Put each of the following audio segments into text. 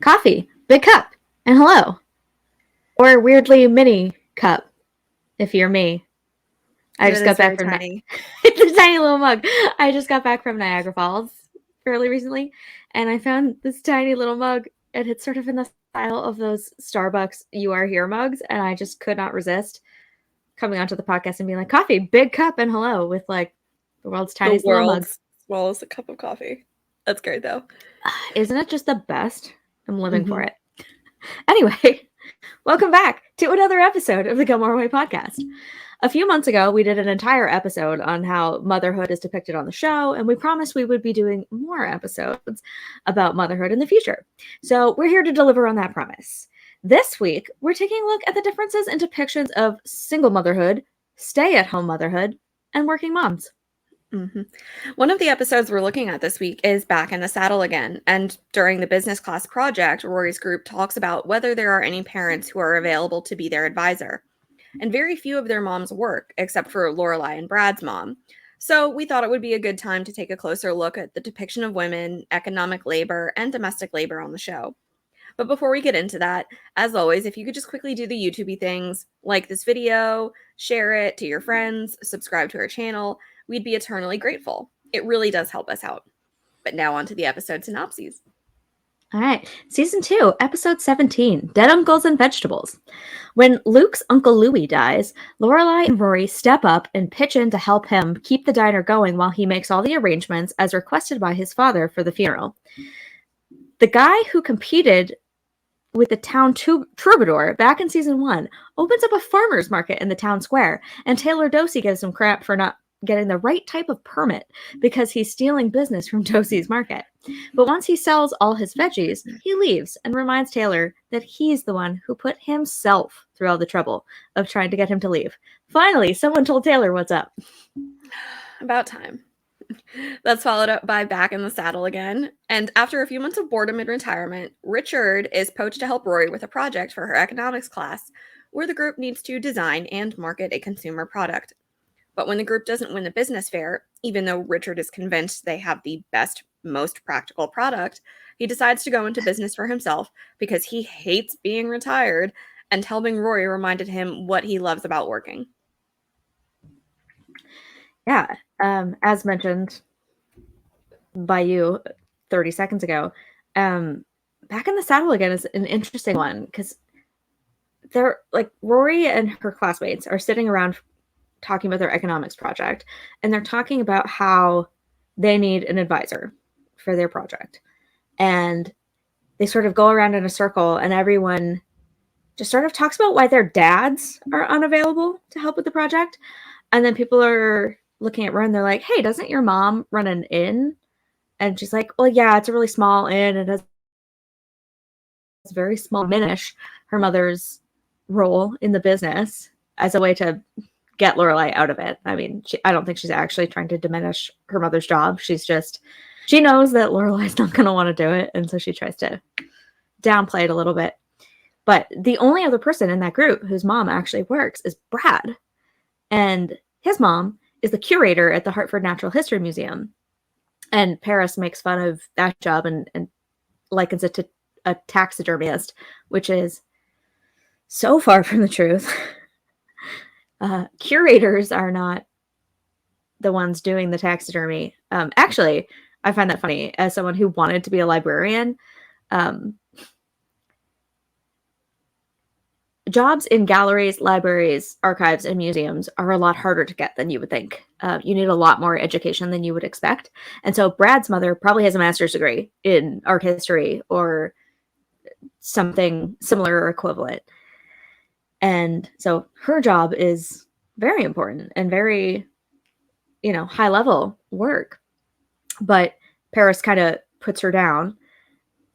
Coffee, big cup, and hello. Or weirdly mini cup, if you're me. I just got back from tiny. It's a tiny little mug. I just got back from Niagara Falls fairly recently, and I found this tiny little mug, and it's sort of in the style of those Starbucks "You Are Here" mugs, and I just could not resist coming onto the podcast and being like, "Coffee, big cup, and hello," with like the world's The tiniest little mug. world's smallest a cup of coffee. That's great, though. Isn't it just the best? I'm living for it. Anyway, welcome back to another episode of the Gilmore Way Podcast. A few months ago, we did an entire episode on how motherhood is depicted on the show, and we promised we would be doing more episodes about motherhood in the future. So we're here to deliver on that promise. This week, we're taking a look at the differences in depictions of single motherhood, stay-at-home motherhood, and working moms. One of the episodes we're looking at this week is Back in the Saddle Again, and during the business class project, Rory's group talks about whether there are any parents who are available to be their advisor. And very few of their moms work, except for Lorelai and Brad's mom. So we thought it would be a good time to take a closer look at the depiction of women, economic labor, and domestic labor on the show. But before we get into that, as always, if you could just quickly do the YouTube-y things, like this video, share it to your friends, subscribe to our channel, we'd be eternally grateful. It really does help us out. But now on to the episode synopses. All right, Season 2, Episode 17, Dead Uncles and Vegetables. When Luke's Uncle Louie dies, Lorelai and Rory step up and pitch in to help him keep the diner going while he makes all the arrangements as requested by his father for the funeral. The guy who competed with the town troubadour back in Season 1 opens up a farmer's market in the town square, and Taylor Dosey gives him crap for not getting the right type of permit because he's stealing business from Dosey's market. But once he sells all his veggies, he leaves and reminds Taylor that he's the one who put himself through all the trouble of trying to get him to leave. Finally, someone told Taylor what's up. About time. That's followed up by Back in the Saddle Again. And after a few months of boredom and retirement, Richard is poached to help Rory with a project for her economics class, where the group needs to design and market a consumer product. But when the group doesn't win the business fair, even though Richard is convinced they have the best, most practical product, he decides to go into business for himself because he hates being retired, and helping Rory reminded him what he loves about working. Yeah, as mentioned by you 30 seconds ago, Back in the Saddle Again is an interesting one because they're like Rory and her classmates are sitting around talking about their economics project, and they're talking about how they need an advisor for their project. And they sort of go around in a circle, and everyone just sort of talks about why their dads are unavailable to help with the project. And then people are looking at Ren, they're like, "Hey, doesn't your mom run an inn?" And she's like, "Well, yeah, it's a really small inn. It has a very small diminish her mother's role in the business as a way to get Lorelai out of it." I mean, I don't think she's actually trying to diminish her mother's job. She knows that Lorelai's not going to want to do it, and so she tries to downplay it a little bit. But the only other person in that group whose mom actually works is Brad. And his mom is the curator at the Hartford Natural History Museum. And Paris makes fun of that job and likens it to a taxidermist, which is so far from the truth. Curators are not the ones doing the taxidermy. Actually, I find that funny as someone who wanted to be a librarian. Jobs in galleries, libraries, archives, and museums are a lot harder to get than you would think. You need a lot more education than you would expect. And so Brad's mother probably has a master's degree in art history or something similar or equivalent. And so her job is very important and very, high level work. But Paris kind of puts her down.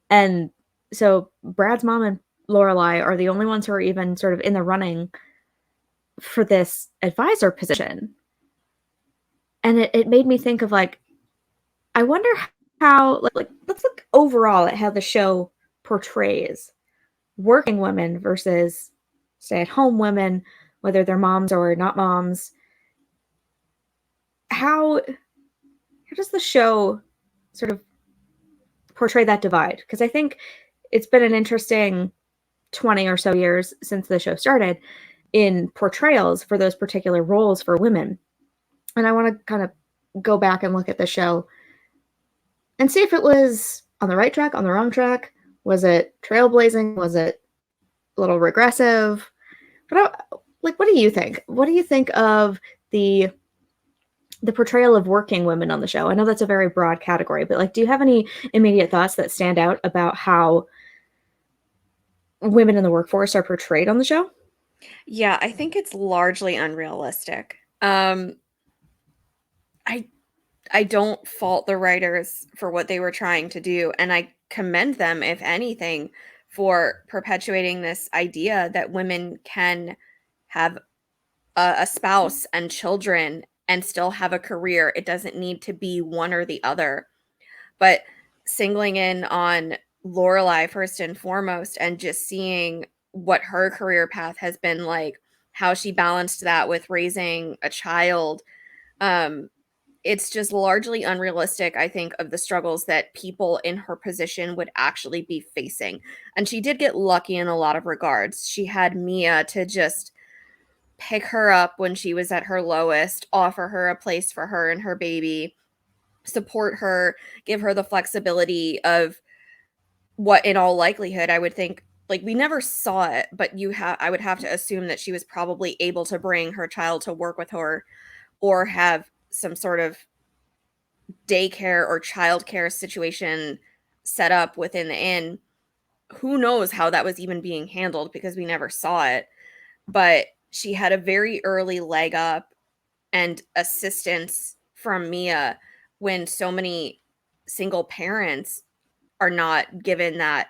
And so Brad's mom and Lorelai are the only ones who are even sort of in the running for this advisor position. And it made me think of like, I wonder how, like let's look overall at how the show portrays working women versus stay-at-home women, whether they're moms or not moms. How does the show sort of portray that divide? Because I think it's been an interesting 20 or so years since the show started in portrayals for those particular roles for women. And I want to kind of go back and look at the show and see if it was on the right track, on the wrong track. Was it trailblazing? Was it a little regressive? But what do you think? What do you think of the portrayal of working women on the show? I know that's a very broad category, but do you have any immediate thoughts that stand out about how women in the workforce are portrayed on the show? Yeah, I think it's largely unrealistic. I don't fault the writers for what they were trying to do, and I commend them, if anything, for perpetuating this idea that women can have a spouse and children and still have a career. It doesn't need to be one or the other. But singling in on Lorelai first and foremost, and just seeing what her career path has been like, how she balanced that with raising a child, it's just largely unrealistic, I think, of the struggles that people in her position would actually be facing. And she did get lucky in a lot of regards. She had Mia to just pick her up when she was at her lowest, offer her a place for her and her baby, support her, give her the flexibility of what, in all likelihood, I would think, we never saw it, but I would have to assume that she was probably able to bring her child to work with her or have some sort of daycare or childcare situation set up within the inn. Who knows how that was even being handled, because we never saw it. But she had a very early leg up and assistance from Mia when so many single parents are not given that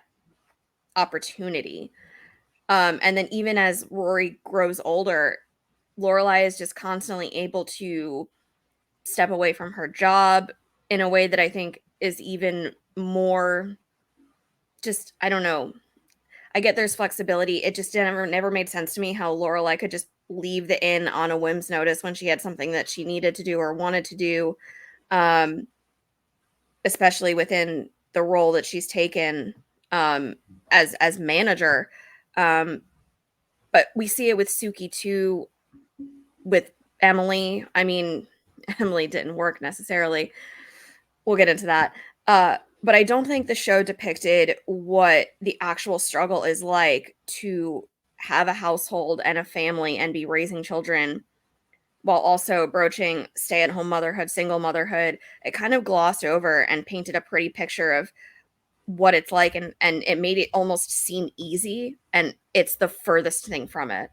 opportunity. And then even as Rory grows older, Lorelai is just constantly able to step away from her job in a way that I think is even more just, I don't know. I get there's flexibility. It just never made sense to me how Lorelai could just leave the inn on a whim's notice when she had something that she needed to do or wanted to do, especially within the role that she's taken as manager. But we see it with Sookie too, with Emily. I mean, Emily didn't work necessarily. We'll get into that. But I don't think the show depicted what the actual struggle is like to have a household and a family and be raising children while also broaching stay-at-home motherhood, single motherhood. It kind of glossed over and painted a pretty picture of what it's like, and it made it almost seem easy, and it's the furthest thing from it.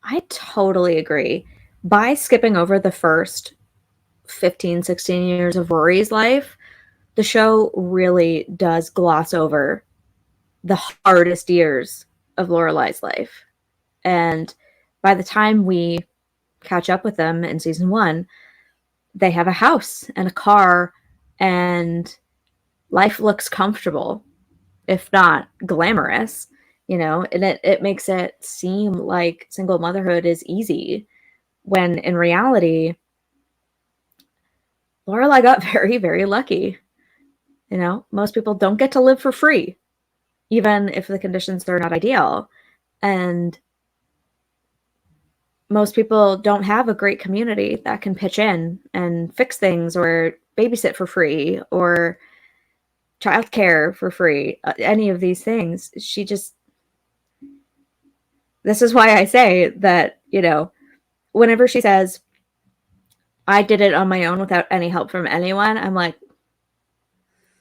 I totally agree. By skipping over the first 15, 16 years of Rory's life, the show really does gloss over the hardest years of Lorelai's life. And by the time we catch up with them in season 1, they have a house and a car, and life looks comfortable, if not glamorous, and it makes it seem like single motherhood is easy, when in reality, Lorelai got very, very lucky. Most people don't get to live for free, even if the conditions are not ideal. And most people don't have a great community that can pitch in and fix things or babysit for free or childcare for free, any of these things. This is why I say that, whenever she says, I did it on my own without any help from anyone, I'm like,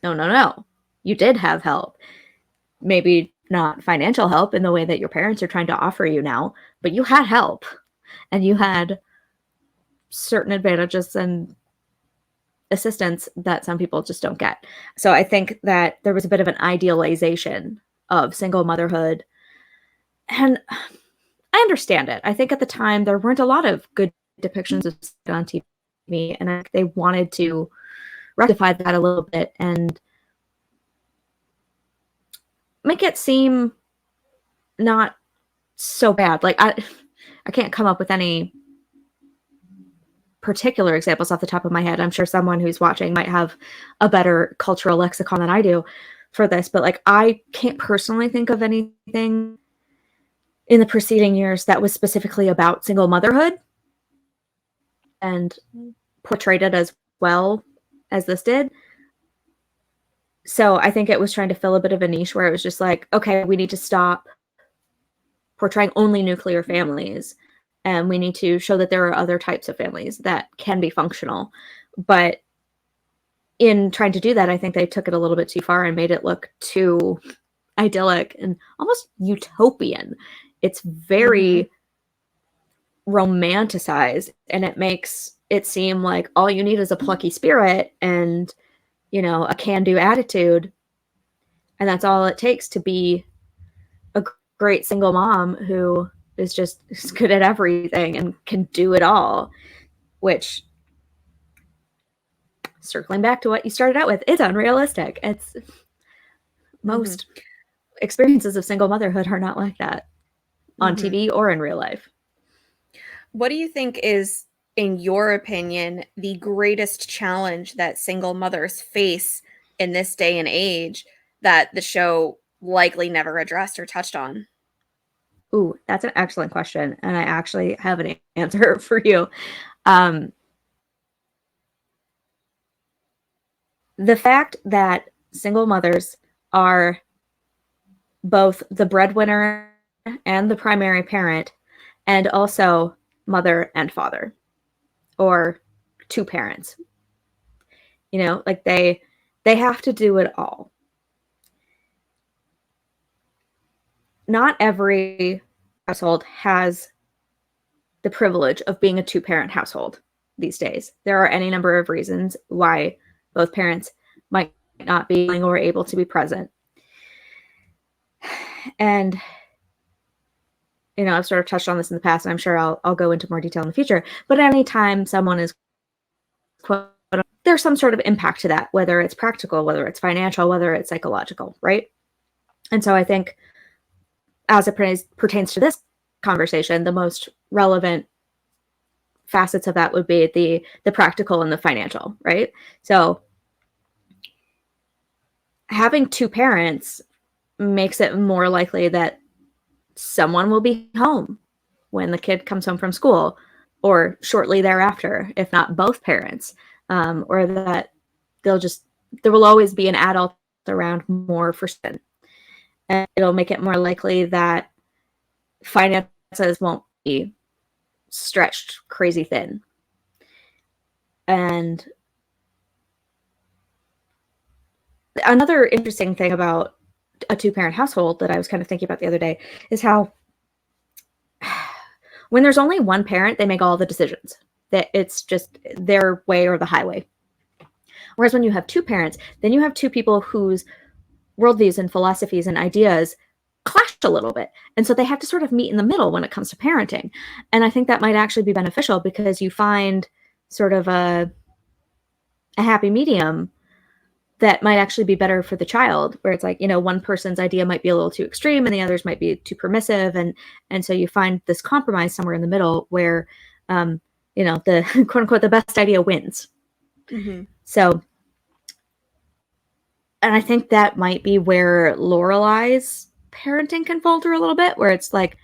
no. You did have help. Maybe not financial help in the way that your parents are trying to offer you now, but you had help, and you had certain advantages and assistance that some people just don't get. So I think that there was a bit of an idealization of single motherhood, and I understand it. I think at the time there weren't a lot of good depictions of it on TV, and they wanted to rectify that a little bit and make it seem not so bad. I can't come up with any particular examples off the top of my head. I'm sure someone who's watching might have a better cultural lexicon than I do. for this, but like I can't personally think of anything in the preceding years that was specifically about single motherhood and portrayed it as well as this did. So I think it was trying to fill a bit of a niche where it was just like, okay, we need to stop portraying only nuclear families, and we need to show that there are other types of families that can be functional. But in trying to do that, I think they took it a little bit too far and made it look too idyllic and almost utopian. It's very romanticized, and it makes it seem like all you need is a plucky spirit and, you know, a can-do attitude, and that's all it takes to be a great single mom who is just is good at everything and can do it all. Which, circling back to what you started out with, it's unrealistic. It's most experiences of single motherhood are not like that on TV or in real life. What do you think is, in your opinion, the greatest challenge that single mothers face in this day and age that the show likely never addressed or touched on? Ooh, that's an excellent question. And I actually have an answer for you. The fact that single mothers are both the breadwinner and the primary parent, and also mother and father, or two parents. You know, like they have to do it all. Not every household has the privilege of being a two-parent household these days. There are any number of reasons why both parents might not be willing or able to be present. And, you know, I've sort of touched on this in the past, and I'm sure I'll go into more detail in the future. But anytime someone is, quote, there's some sort of impact to that, whether it's practical, whether it's financial, whether it's psychological, right? And so I think as it pertains to this conversation, the most relevant facets of that would be the practical and the financial, right? So having two parents makes it more likely that someone will be home when the kid comes home from school, or shortly thereafter, if not both parents, or that there will always be an adult around more for certain. And it'll make it more likely that finances won't be stretched crazy thin. And another interesting thing about a two-parent household that I was kind of thinking about the other day is how when there's only one parent, they make all the decisions. That it's just their way or the highway. Whereas when you have two parents, then you have two people whose worldviews and philosophies and ideas clash a little bit. And so they have to sort of meet in the middle when it comes to parenting. And I think that might actually be beneficial because you find sort of a happy medium that might actually be better for the child, where it's like, you know, one person's idea might be a little too extreme and the others might be too permissive. And so you find this compromise somewhere in the middle where, you know, the quote unquote, the best idea wins. So, and I think that might be where Lorelai's parenting can falter a little bit, where it's like,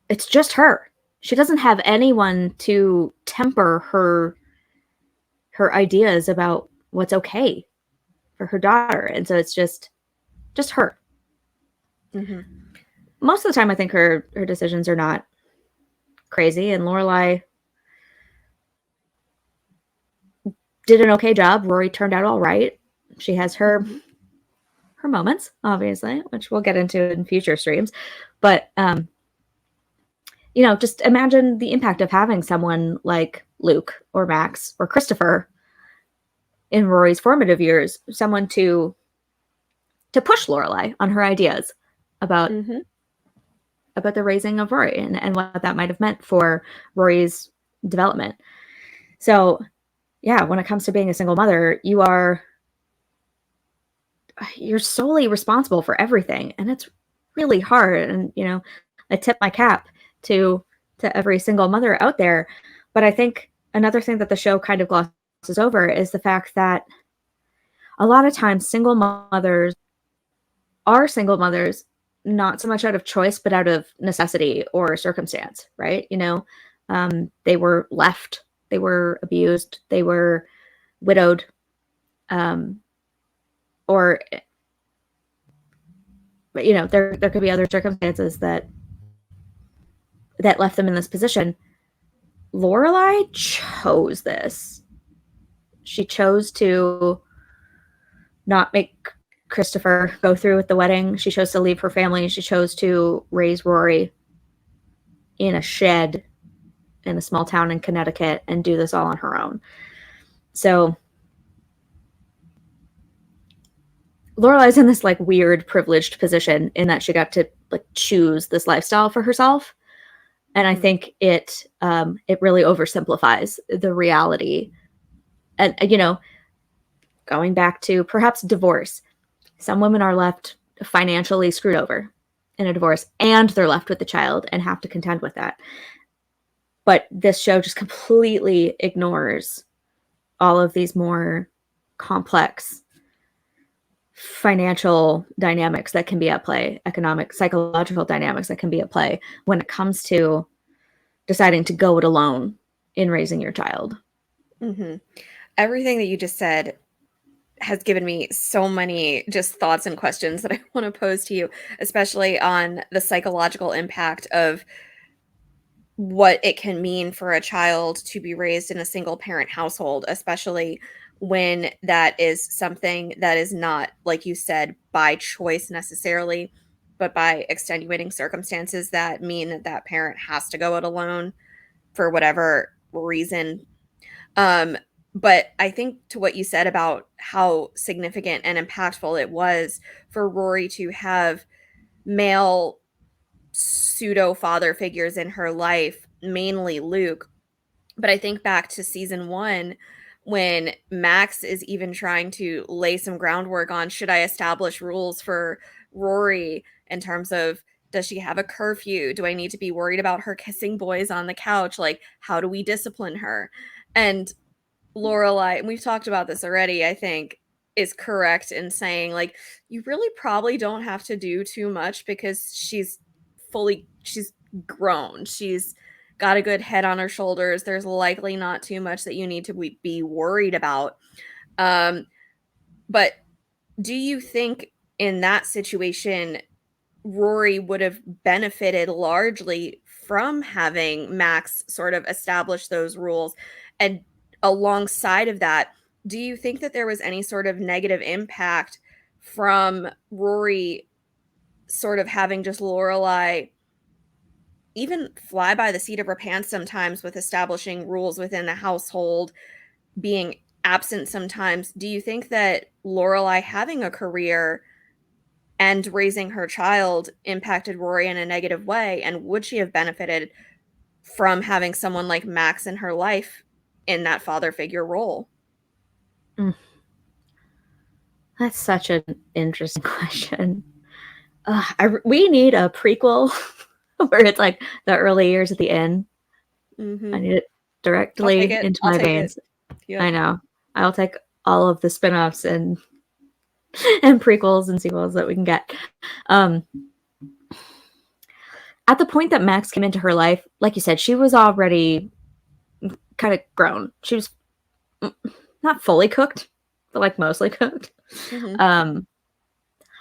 it's just her. She doesn't have anyone to temper her ideas about what's okay for her daughter. And so it's just her. Most of the time, I think her decisions are not crazy, and Lorelai did an okay job. Rory turned out all right. She has her moments, obviously, which we'll get into in future streams. But, you know, just imagine the impact of having someone like Luke or Max or Christopher in Rory's formative years, someone to push Lorelai on her ideas about the raising of Rory and what that might have meant for Rory's development. So, yeah, when it comes to being a single mother, you're solely responsible for everything, and it's really hard. And, you know, I tip my cap to every single mother out there. But I think another thing that the show kind of glosses over is the fact that a lot of times single mothers are single mothers, not so much out of choice, but out of necessity or circumstance, right? They were left, they were abused, they were widowed, or there could be other circumstances that left them in this position. Lorelai chose this. She chose to not make Christopher go through with the wedding. She chose to leave her family. She chose to raise Rory in a shed in a small town in Connecticut and do this all on her own. So Lorelai's in this like weird privileged position in that she got to like choose this lifestyle for herself. And I think it really oversimplifies the reality. And, going back to perhaps divorce, some women are left financially screwed over in a divorce, and they're left with the child and have to contend with that. But this show just completely ignores all of these more complex financial dynamics that can be at play, economic, psychological dynamics that can be at play when it comes to deciding to go it alone in raising your child. Mm-hmm. Everything that you just said has given me so many just thoughts and questions that I want to pose to you, especially on the psychological impact of what it can mean for a child to be raised in a single parent household, especially when that is something that is not, like you said, by choice necessarily, but by extenuating circumstances that mean that that parent has to go it alone for whatever reason. But I think to what you said about how significant and impactful it was for Rory to have male pseudo father figures in her life, mainly Luke. But I think back to season 1 when Max is even trying to lay some groundwork on, should I establish rules for Rory in terms of, does she have a curfew? Do I need to be worried about her kissing boys on the couch? Like, how do we discipline her? And Lorelai, and we've talked about this already, I think, is correct in saying, like, you really probably don't have to do too much because she's grown. She's got a good head on her shoulders. There's likely not too much that you need to be worried about. But do you think in that situation, Rory would have benefited largely from having Max sort of establish those rules? And alongside of that, do you think that there was any sort of negative impact from Rory sort of having just Lorelai even fly by the seat of her pants sometimes with establishing rules within the household, being absent sometimes? Do you think that Lorelai having a career and raising her child impacted Rory in a negative way? And would she have benefited from having someone like Max in her life in that father figure role? That's such an interesting question. We need a prequel where it's like the early years at the end. I need it directly into my veins. Yep. I know. I'll take all of the spin-offs and prequels and sequels that we can get. At the point that Max came into her life, like you said, she was already kind of grown. She was not fully cooked, but like mostly cooked. Mm-hmm.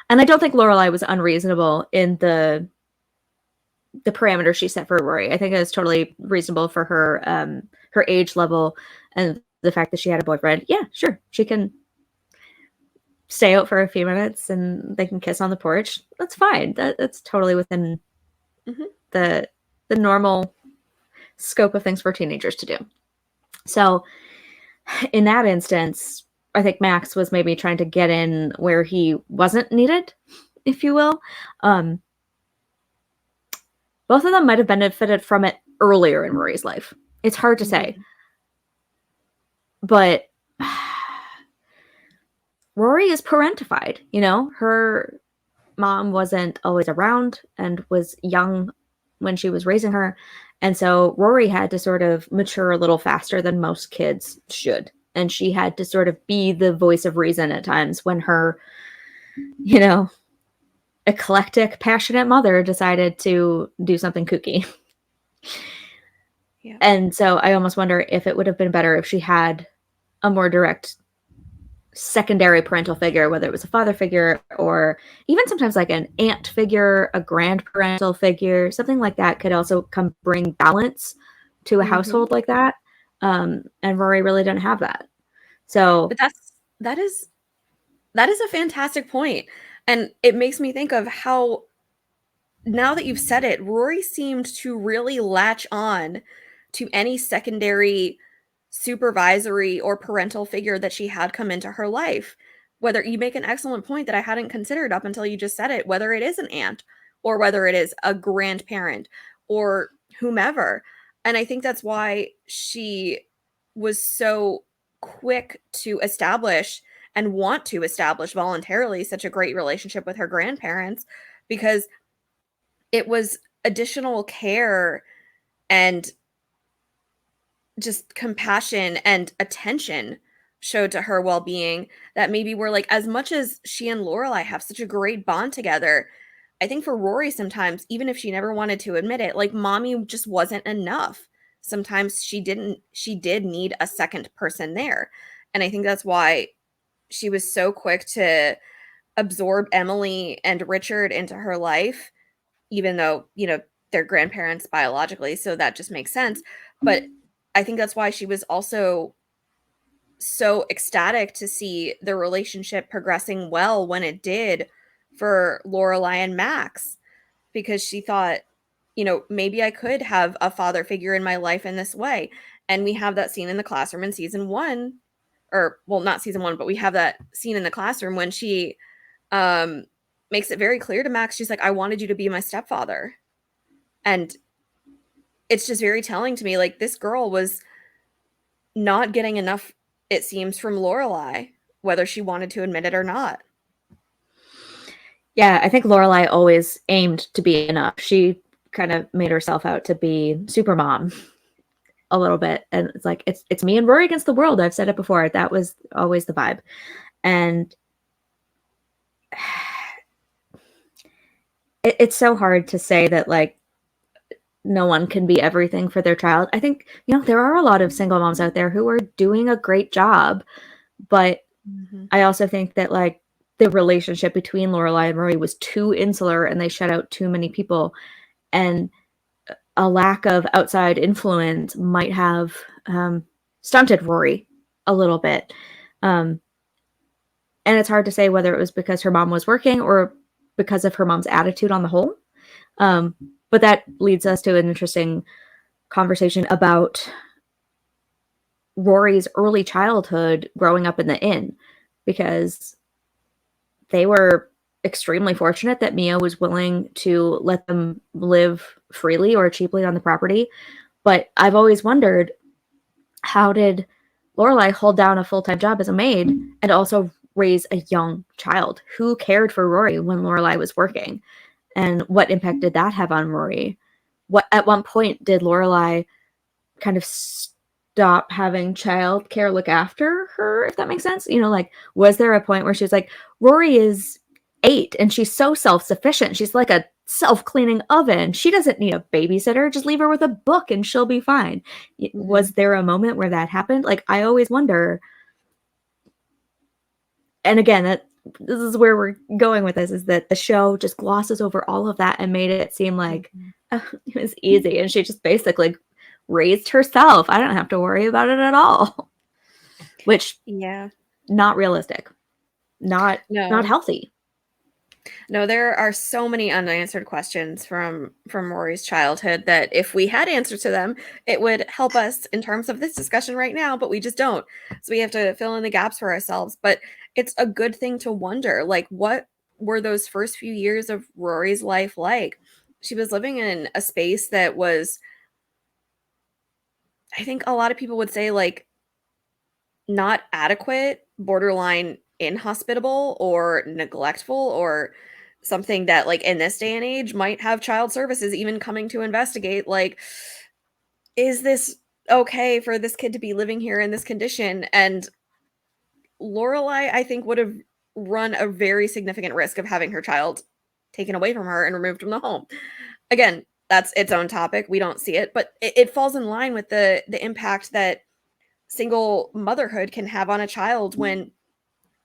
And I don't think Lorelai was unreasonable in the parameters she set for Rory. I think it was totally reasonable for her her age level and the fact that she had a boyfriend. Yeah, sure. She can stay out for a few minutes and they can kiss on the porch. That's fine. That's totally within the normal scope of things for teenagers to do. So in that instance, I think Max was maybe trying to get in where he wasn't needed, if you will. Both of them might have benefited from it earlier in Rory's life. It's hard to say. But Rory is parentified, her mom wasn't always around and was young when she was raising her. And so Rory had to sort of mature a little faster than most kids should and she had to sort of be the voice of reason at times when her, you know, eclectic, passionate mother decided to do something kooky. Yeah. And so I almost wonder if it would have been better if she had a more direct secondary parental figure, whether it was a father figure or even sometimes like an aunt figure, a grandparental figure, something like that could also come bring balance to a household like that. And Rory really didn't have that. So, But that is a fantastic point. And it makes me think of how, now that you've said it, Rory seemed to really latch on to any secondary supervisory or parental figure that she had come into her life. Whether you make an excellent point that I hadn't considered up until you just said it, whether it is an aunt or whether it is a grandparent or whomever. And I think that's why she was so quick to establish and want to establish voluntarily such a great relationship with her grandparents, because it was additional care and just compassion and attention showed to her well-being that maybe were like, as much as she and Lorelai have such a great bond together, I think for Rory sometimes, even if she never wanted to admit it, like mommy just wasn't enough. Sometimes she did need a second person there. And I think that's why she was so quick to absorb Emily and Richard into her life, even though, they're grandparents biologically, so that just makes sense. But I think that's why she was also so ecstatic to see the relationship progressing well when it did for Lorelai and Max, because she thought, maybe I could have a father figure in my life in this way. And we have that scene in the classroom in season 1, or well, not season 1, but we have that scene in the classroom when she makes it very clear to Max, she's like, I wanted you to be my stepfather. And it's just very telling to me, like, this girl was not getting enough, it seems, from Lorelai, whether she wanted to admit it or not. yeah, I think Lorelai always aimed to be enough. She kind of made herself out to be super mom a little bit. And it's like, it's me and Rory against the world. I've said it before. That was always the vibe. And it's so hard to say that, like, no one can be everything for their child. I think, there are a lot of single moms out there who are doing a great job, but I also think that, like, the relationship between Lorelai and Rory was too insular and they shut out too many people, and a lack of outside influence might have stunted Rory a little bit. And it's hard to say whether it was because her mom was working or because of her mom's attitude on the whole. But that leads us to an interesting conversation about Rory's early childhood growing up in the inn, because they were extremely fortunate that Mia was willing to let them live freely or cheaply on the property. But I've always wondered, how did Lorelai hold down a full-time job as a maid and also raise a young child? Who cared for Rory when Lorelai was working? And what impact did that have on Rory? At one point did Lorelai kind of stop having childcare look after her, if that makes sense? Like, was there a point where she was like, Rory is 8 and she's so self-sufficient. She's like a self-cleaning oven. She doesn't need a babysitter. Just leave her with a book and she'll be fine. Was there a moment where that happened? Like, I always wonder. And again, this is where we're going with this, is that the show just glosses over all of that and made it seem like it was easy. And she just basically raised herself. I don't have to worry about it at all. Which, not realistic. Not healthy. No, there are so many unanswered questions from Rory's childhood that if we had answers to them, it would help us in terms of this discussion right now, but we just don't. So we have to fill in the gaps for ourselves. But it's a good thing to wonder, like, what were those first few years of Rory's life like? She was living in a space that was, I think a lot of people would say, like, not adequate, borderline inhospitable or neglectful, or something that, like, in this day and age might have child services even coming to investigate, like, is this okay for this kid to be living here in this condition. And Lorelai, I think, would have run a very significant risk of having her child taken away from her and removed from the home. Again, that's its own topic. We don't see it, but it falls in line with the impact that single motherhood can have on a child when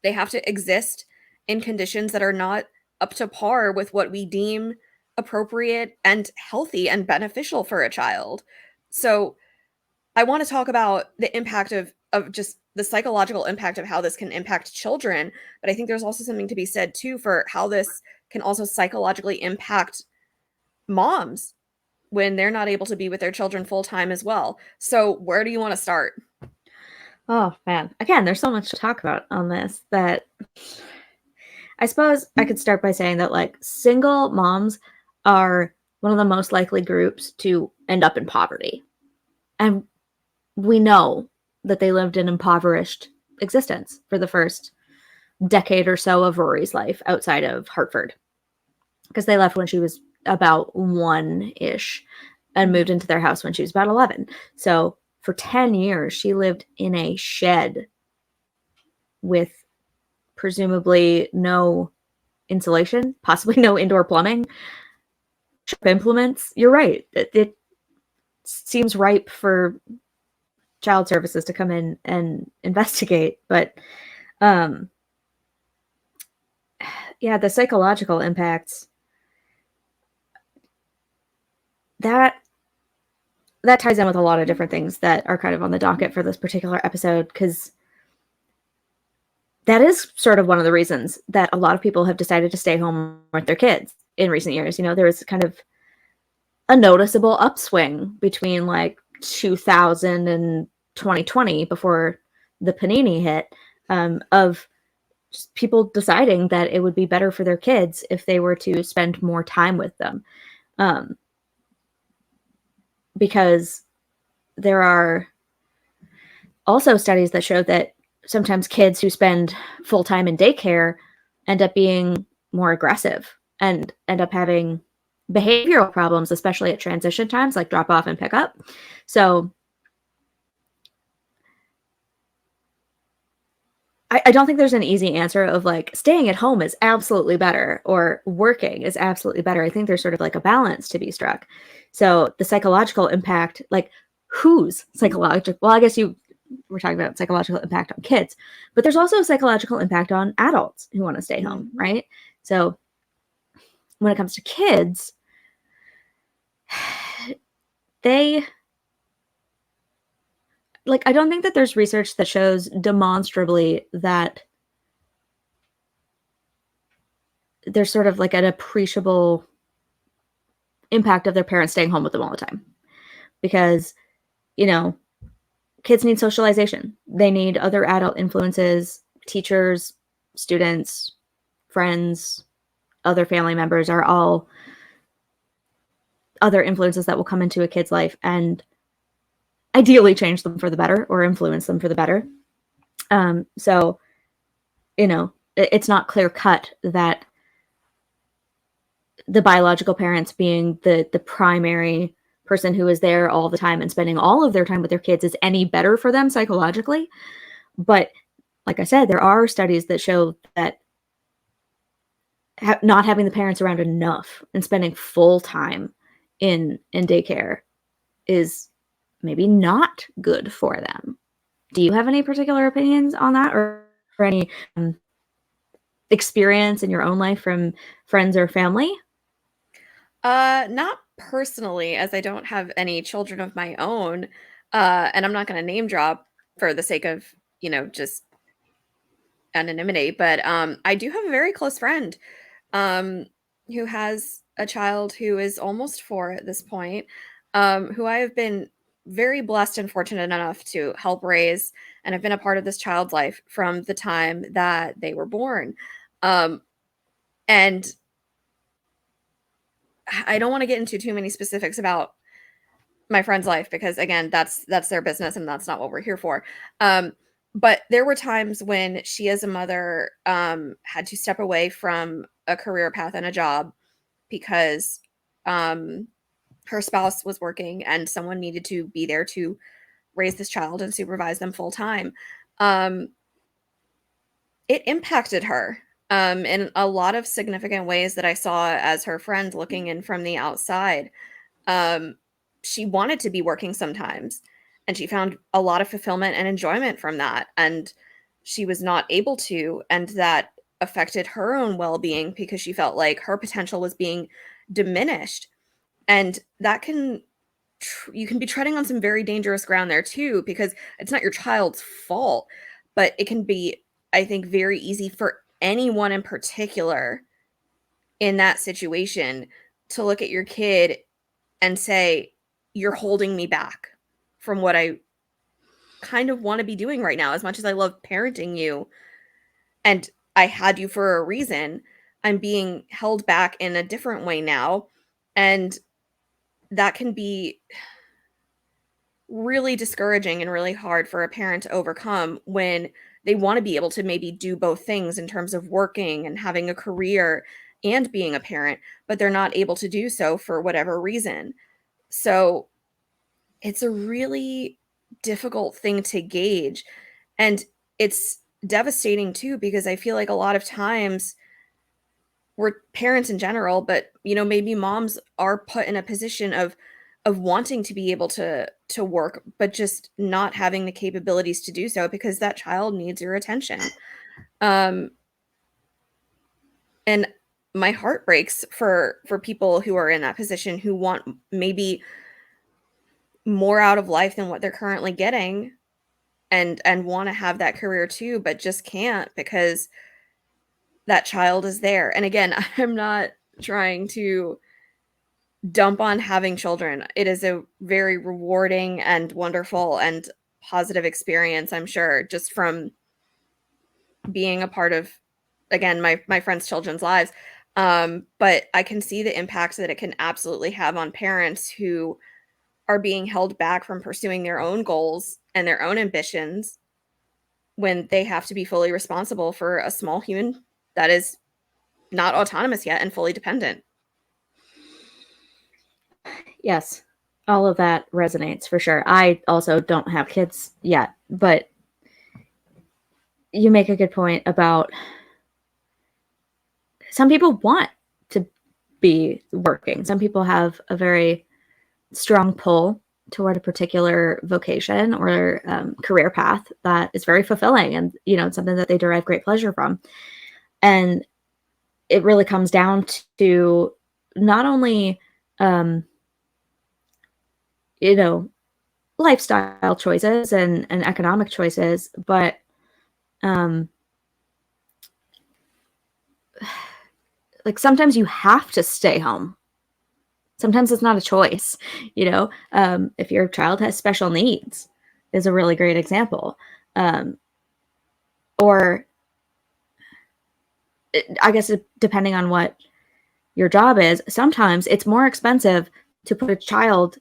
they have to exist in conditions that are not up to par with what we deem appropriate and healthy and beneficial for a child. So I want to talk about the impact of just the psychological impact of how this can impact children, but I think there's also something to be said too for how this can also psychologically impact moms when they're not able to be with their children full time as well. So, where do you want to start? Oh man, again, there's so much to talk about on this that I suppose I could start by saying that like single moms are one of the most likely groups to end up in poverty. And we know that they lived an impoverished existence for the first decade or so of Rory's life outside of Hartford, because they left when she was about 1-ish and moved into their house when she was about 11. So for 10 years, she lived in a shed with presumably no insulation, possibly no indoor plumbing, sharp implements. You're right. It seems ripe for child services to come in and investigate. But yeah, the psychological impacts, that ties in with a lot of different things that are kind of on the docket for this particular episode, because that is sort of one of the reasons that a lot of people have decided to stay home with their kids in recent years. You know, there was kind of a noticeable upswing between like 2000 and 2020 before the panini hit, of just people deciding that it would be better for their kids if they were to spend more time with them. Because there are also studies that show that sometimes kids who spend full time in daycare end up being more aggressive and end up having behavioral problems, especially at transition times, like drop off and pick up. So I don't think there's an easy answer of like staying at home is absolutely better or working is absolutely better. I think there's sort of like a balance to be struck. So the psychological impact, like whose psychological, well, I guess we're talking about psychological impact on kids, but there's also a psychological impact on adults who want to stay home, right? So when it comes to kids, they, like, I don't think that there's research that shows demonstrably that there's sort of like an appreciable impact of their parents staying home with them all the time. Because, you know, kids need socialization. They need other adult influences, teachers, students, friends, other family members are all other influences that will come into a kid's life and ideally change them for the better or influence them for the better. So, you know, it's not clear cut that the biological parents being the primary person who is there all the time and spending all of their time with their kids is any better for them psychologically. But like I said, there are studies that show that not having the parents around enough and spending full time in daycare is maybe not good for them. Do you have any particular opinions on that, or any experience in your own life from friends or family? Not personally, as I don't have any children of my own, and I'm not going to name drop for the sake of, just anonymity, but I do have a very close friend um, who has a child who is almost 4 at this point, who I have been very blessed and fortunate enough to help raise, and I've been a part of this child's life from the time that they were born. Um, and I don't want to get into too many specifics about my friend's life because again, that's their business and that's not what we're here for. But there were times when she as a mother had to step away from a career path and a job because her spouse was working and someone needed to be there to raise this child and supervise them full time. It impacted her in a lot of significant ways that I saw as her friend looking in from the outside. Um, she wanted to be working sometimes, and she found a lot of fulfillment and enjoyment from that. And she was not able to, and that affected her own well-being because she felt like her potential was being diminished. And that can you can be treading on some very dangerous ground there too, because it's not your child's fault, but it can be, I think, very easy for anyone in particular in that situation to look at your kid and say, you're holding me back from what I kind of want to be doing right now. As much as I love parenting you and I had you for a reason, I'm being held back in a different way now. And that can be really discouraging and really hard for a parent to overcome when they want to be able to maybe do both things in terms of working and having a career and being a parent, but they're not able to do so for whatever reason. So it's a really difficult thing to gauge. And it's devastating too, because I feel like a lot of times we're parents in general, but maybe moms are put in a position of wanting to be able to work, but just not having the capabilities to do so because that child needs your attention. Um, and my heart breaks for people who are in that position who want maybe more out of life than what they're currently getting and want to have that career too, but just can't because that child is there. And again, I'm not trying to dump on having children. It is a very rewarding and wonderful and positive experience, I'm sure, just from being a part of, again, my friends' children's lives. But I can see the impact that it can absolutely have on parents who are being held back from pursuing their own goals and their own ambitions when they have to be fully responsible for a small human that is not autonomous yet and fully dependent. Yes, all of that resonates for sure. I also don't have kids yet, but you make a good point about some people want to be working. Some people have a very strong pull toward a particular vocation or career path that is very fulfilling and, it's something that they derive great pleasure from. And it really comes down to not only, lifestyle choices and economic choices, but like sometimes you have to stay home. Sometimes it's not a choice, if your child has special needs is a really great example. Or I guess depending on what your job is, sometimes it's more expensive to put a child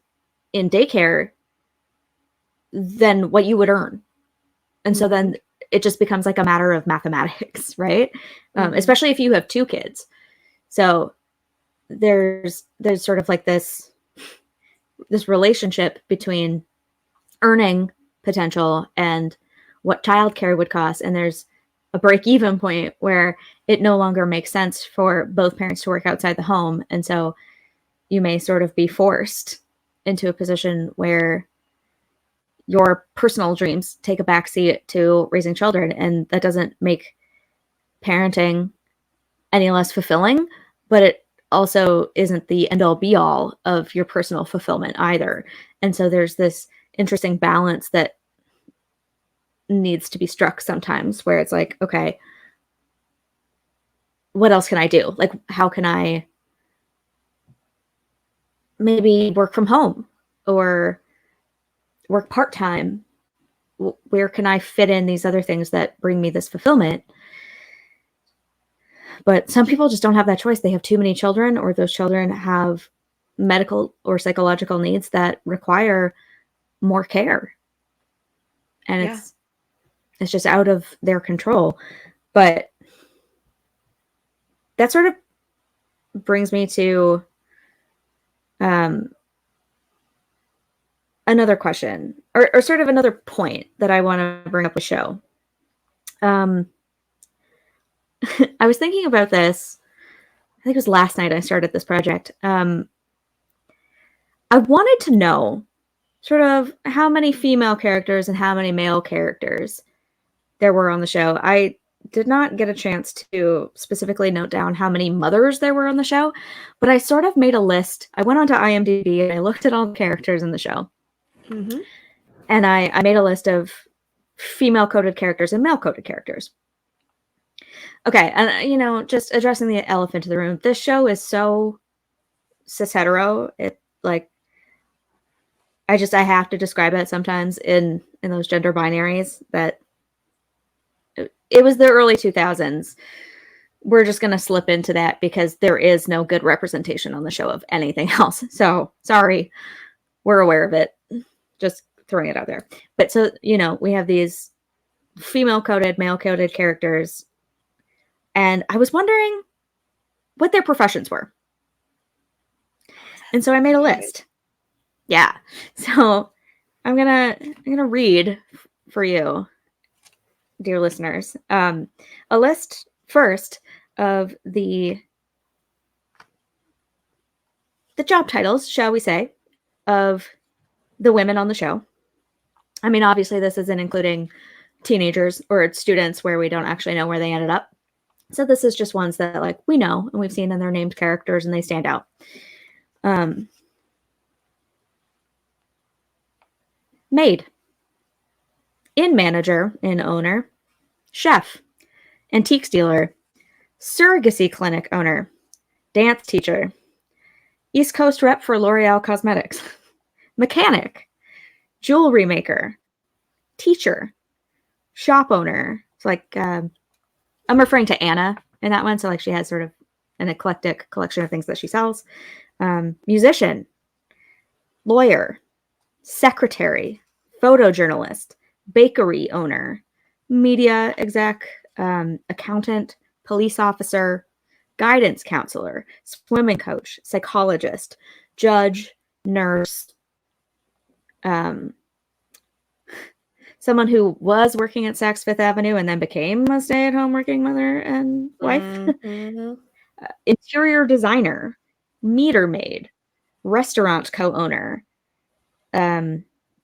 in daycare than what you would earn. And so then it just becomes like a matter of mathematics, right? Especially if you have two kids. So there's sort of like this relationship between earning potential and what childcare would cost. And there's a break-even point where it no longer makes sense for both parents to work outside the home. And so you may sort of be forced into a position where your personal dreams take a backseat to raising children. And that doesn't make parenting any less fulfilling, but it also isn't the end all be all of your personal fulfillment either. And so there's this interesting balance that needs to be struck sometimes where it's like, okay, what else can I do? Like, how can I maybe work from home or work part-time? Where can I fit in these other things that bring me this fulfillment? But some people just don't have that choice. They have too many children, or those children have medical or psychological needs that require more care. And it's just out of their control. But that sort of brings me to another question, or sort of another point that I want to bring up with show. I was thinking about this. I think it was last night I started this project. I wanted to know sort of how many female characters and how many male characters there were on the show. I did not get a chance to specifically note down how many mothers there were on the show, but I sort of made a list. I went onto IMDb and I looked at all the characters in the show. Mm-hmm. And I made a list of female-coded characters and male-coded characters. Okay, and just addressing the elephant in the room, this show is so cis-hetero. It, like, I have to describe it sometimes in those gender binaries that it was the early 2000s. We're just going to slip into that because there is no good representation on the show of anything else. So, sorry. We're aware of it. Just throwing it out there. But so, we have these female-coded, male-coded characters. And I was wondering what their professions were. And so I made a list. Yeah. So I'm gonna read for you, dear listeners, a list first of the job titles, shall we say, of the women on the show. I mean, obviously this isn't including teenagers or students where we don't actually know where they ended up. So this is just ones that like we know and we've seen in their named characters and they stand out. Maid, inn manager, inn owner, chef, antiques dealer, surrogacy clinic owner, dance teacher, East Coast rep for L'Oreal Cosmetics, mechanic, jewelry maker, teacher, shop owner. It's like I'm referring to Anna in that one. So like she has sort of an eclectic collection of things that she sells. Musician, lawyer, secretary, photojournalist, bakery owner, media exec, accountant, police officer, guidance counselor, swimming coach, psychologist, judge, nurse, someone who was working at Saks Fifth Avenue and then became a stay-at-home working mother and wife, interior designer, meter maid, restaurant co-owner,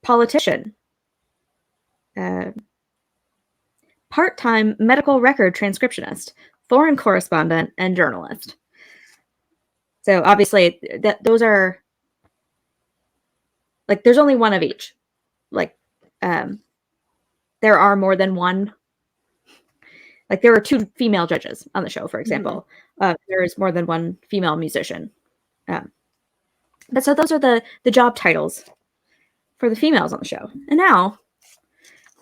politician, part-time medical record transcriptionist, foreign correspondent, and journalist. So obviously those are like there's only one of each. Like there are more than one. Like there are 2 female judges on the show, for example. There is more than one female musician. But so those are the job titles for the females on the show. And now,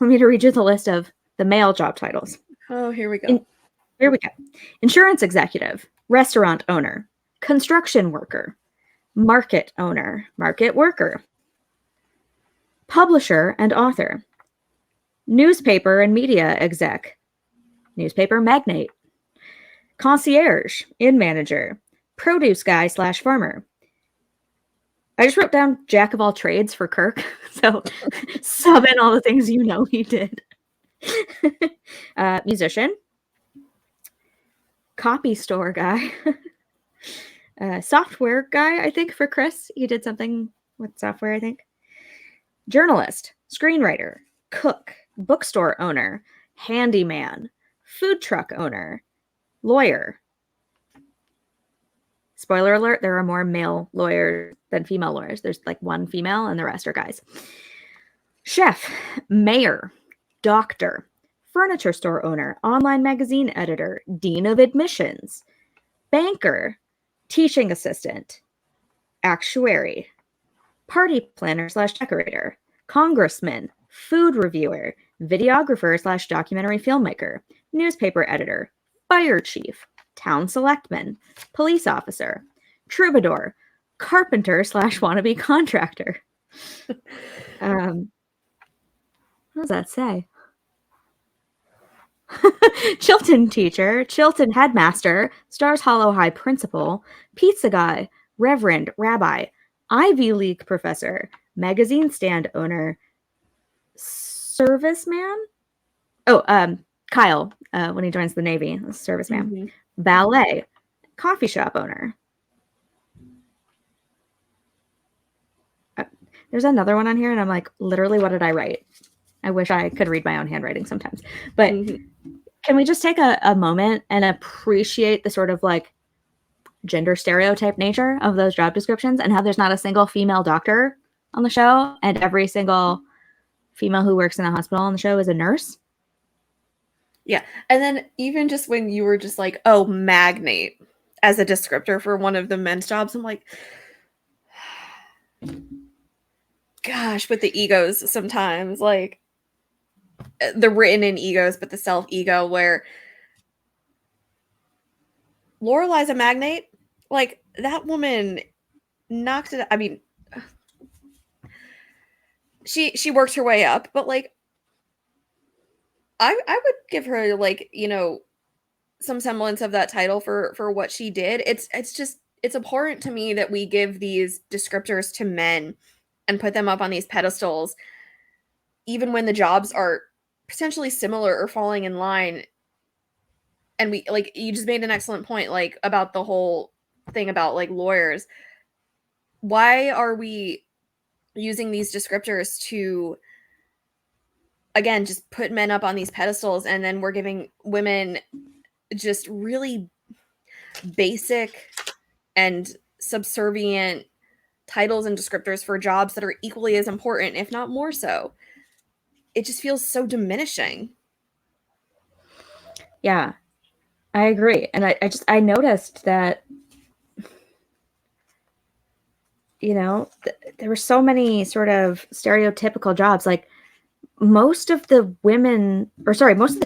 let me to read you the list of the male job titles. Oh, here we go. Here we go. Insurance executive, restaurant owner, construction worker, market owner, market worker, publisher and author, newspaper and media exec, newspaper magnate, concierge, inn manager, produce guy / farmer. I just wrote down jack of all trades for Kirk. So sub in all the things he did. Musician, copy store guy, software guy, I think, for Chris. He did something with software, I think. Journalist, screenwriter, cook, bookstore owner, handyman, food truck owner, lawyer. Spoiler alert, there are more male lawyers than female lawyers. There's like 1 female and the rest are guys. Chef, mayor, doctor, furniture store owner, online magazine editor, dean of admissions, banker, teaching assistant, actuary, party planner / decorator, congressman, food reviewer, videographer / documentary filmmaker, newspaper editor, fire chief, town selectman, police officer, troubadour, carpenter / wannabe contractor. What does that say? Chilton teacher, Chilton headmaster, Stars Hollow High principal, pizza guy, reverend, rabbi, Ivy League professor, magazine stand owner, serviceman. Kyle, when he joins the Navy, a serviceman, Mm-hmm. ballet, coffee shop owner. There's another one on here, and I'm like, literally, what did I write? I wish I could read my own handwriting sometimes. But can we just take a moment and appreciate the sort of like gender stereotype nature of those job descriptions and how there's not a single female doctor on the show, and every single female who works in a hospital on the show is a nurse? Yeah. And then even just when you were just like, oh, magnate as a descriptor for one of the men's jobs, I'm like, gosh, with the egos sometimes, like the written in egos, but the self ego, where Lorelai's a magnate, like that woman knocked it. I mean, she worked her way up, but like I would give her like, you know, some semblance of that title for what she did. It's just it's abhorrent to me that we give these descriptors to men and put them up on these pedestals even when the jobs are potentially similar or falling in line. And we, like, you just made an excellent point, like about the whole thing about like lawyers. Why are we using these descriptors to, again, just put men up on these pedestals, and then we're giving women just really basic and subservient titles and descriptors for jobs that are equally as important, if not more so? It just feels so diminishing. Yeah, I agree. And I noticed that, you know, there were so many sort of stereotypical jobs. Like most of the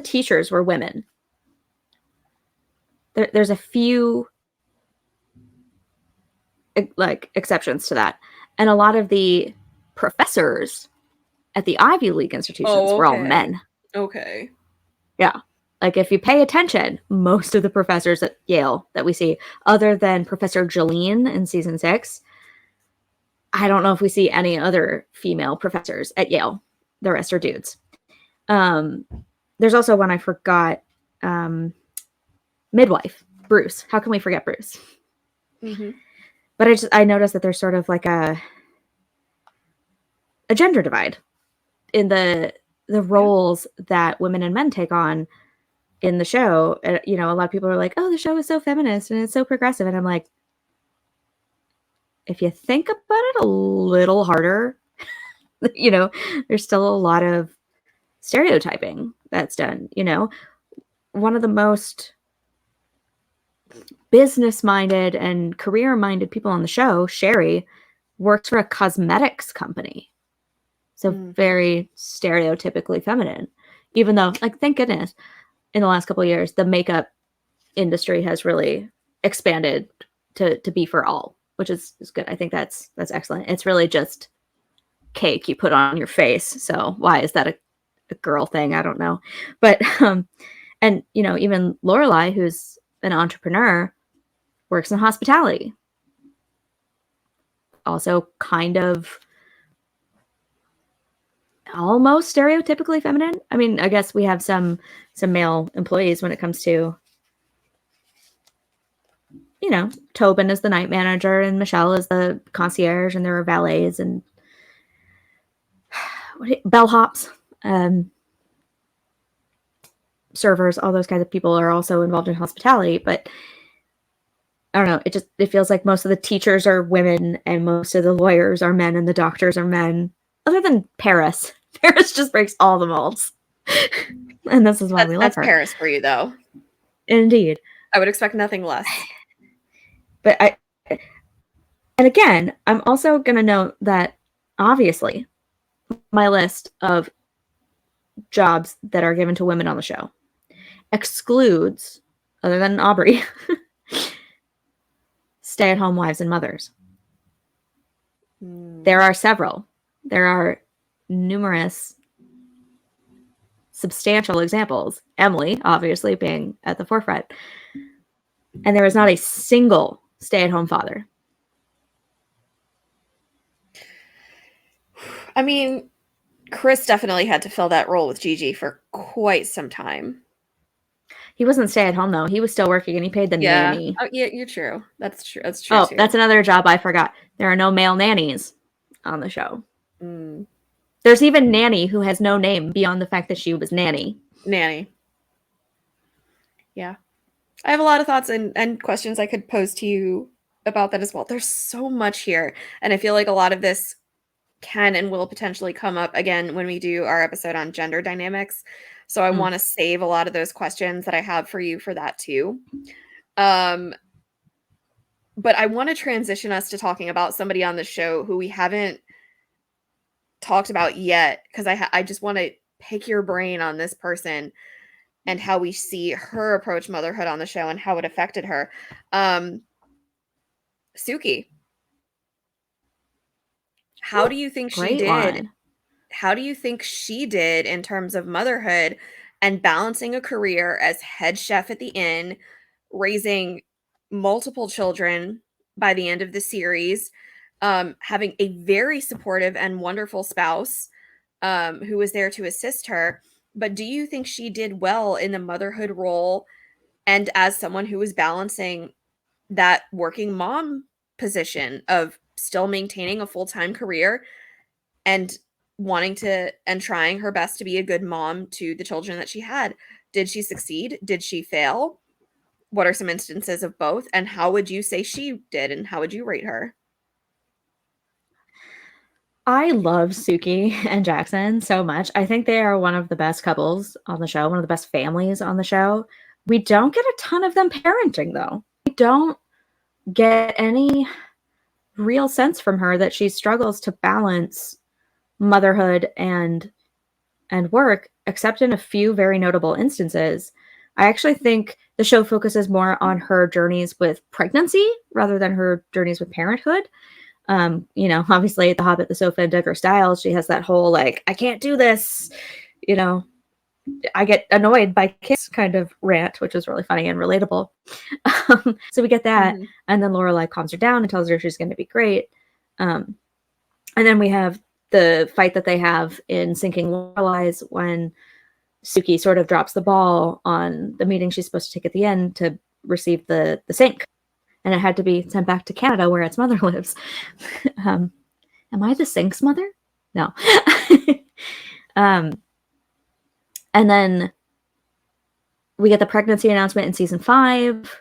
teachers were women. There's a few like exceptions to that. And a lot of the professors at the Ivy League institutions were all men. Okay. Yeah. Like if you pay attention, most of the professors at Yale that we see, other than Professor Jolene in season 6, I don't know if we see any other female professors at Yale. The rest are dudes. There's also one I forgot, midwife, Bruce. How can we forget Bruce? Mm-hmm. But I noticed that there's sort of like a gender divide in the roles that women and men take on in the show. You know, a lot of people are like, oh, the show is so feminist and it's so progressive. And I'm like, if you think about it a little harder, you know, there's still a lot of stereotyping that's done. You know, one of the most business-minded and career-minded people on the show, Sherry, works for a cosmetics company. So very stereotypically feminine. Even though, like, thank goodness, in the last couple of years, the makeup industry has really expanded to be for all, which is good. I think that's excellent. It's really just cake you put on your face. So why is that a girl thing? I don't know. But and you know, even Lorelai, who's an entrepreneur, works in hospitality. Also kind of almost stereotypically feminine. I mean, I guess we have some male employees when it comes to, you know, Tobin is the night manager and Michelle is the concierge, and there are valets and bellhops, servers, all those kinds of people are also involved in hospitality. But I don't know, it feels like most of the teachers are women and most of the lawyers are men and the doctors are men, other than Paris. Paris just breaks all the molds. And this is why we love her. That's Paris for you, though. Indeed. I would expect nothing less. But and again, I'm also going to note that obviously my list of jobs that are given to women on the show excludes, other than Aubrey, stay-at-home wives and mothers. There are several. There are numerous substantial examples. Emily, obviously, being at the forefront. And there is not a single stay-at-home father. I mean, Chris definitely had to fill that role with Gigi for quite some time. He wasn't stay at home though. He was still working and he paid the nanny. Oh, yeah, you're true. That's true. That's true Oh, too. that's another job I forgot. There are no male nannies on the show. Mm. There's even Nanny, who has no name beyond the fact that she was Nanny. Nanny. Yeah. I have a lot of thoughts and questions I could pose to you about that as well. There's so much here. And I feel like a lot of this can and will potentially come up again when we do our episode on gender dynamics. So I want to save a lot of those questions that I have for you for that too. But I want to transition us to talking about somebody on the show who we haven't talked about yet, because I just want to pick your brain on this person and how we see her approach motherhood on the show and how it affected her. Sookie. How do you think she did? How do you think she did in terms of motherhood and balancing a career as head chef at the inn, raising multiple children by the end of the series, having a very supportive and wonderful spouse who was there to assist her? But do you think she did well in the motherhood role and as someone who was balancing that working mom position of still maintaining a full-time career and wanting to and trying her best to be a good mom to the children that she had? Did she succeed? Did she fail? What are some instances of both? And how would you say she did, and how would you rate her? I love Sookie and Jackson so much. I think they are one of the best couples on the show, one of the best families on the show. We don't get a ton of them parenting, though. We don't get any real sense from her that she struggles to balance motherhood and work, except in a few very notable instances. I actually think the show focuses more on her journeys with pregnancy rather than her journeys with parenthood. Obviously at The Hobbit, the Sofa, and Digger Styles, she has that whole like, I can't do this, I get annoyed by kids kind of rant, which is really funny and relatable. So we get that. Mm-hmm. And then Lorelai calms her down and tells her she's going to be great. And then we have the fight that they have in Sinking Lorelai's when Sookie sort of drops the ball on the meeting she's supposed to take at the end to receive the sink. And it had to be sent back to Canada where its mother lives. Am I the sink's mother? No. And then we get the pregnancy announcement in season 5.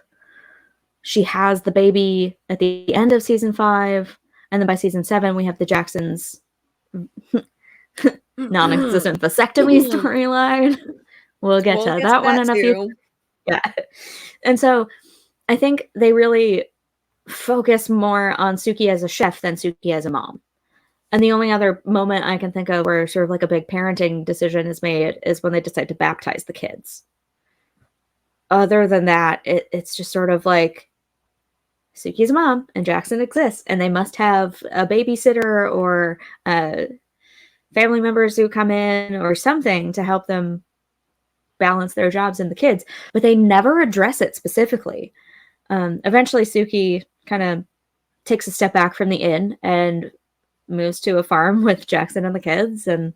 She has the baby at the end of season 5. And then by season 7, we have the Jacksons non-existent vasectomy storyline. We'll get to that one in a few. Yeah. And so I think they really focus more on Sookie as a chef than Sookie as a mom. And the only other moment I can think of where sort of like a big parenting decision is made is when they decide to baptize the kids. Other than that, it's just sort of like Sookie's mom and Jackson exists, and they must have a babysitter or family members who come in or something to help them balance their jobs and the kids. But they never address it specifically. Eventually, Sookie kind of takes a step back from the inn and moves to a farm with Jackson and the kids and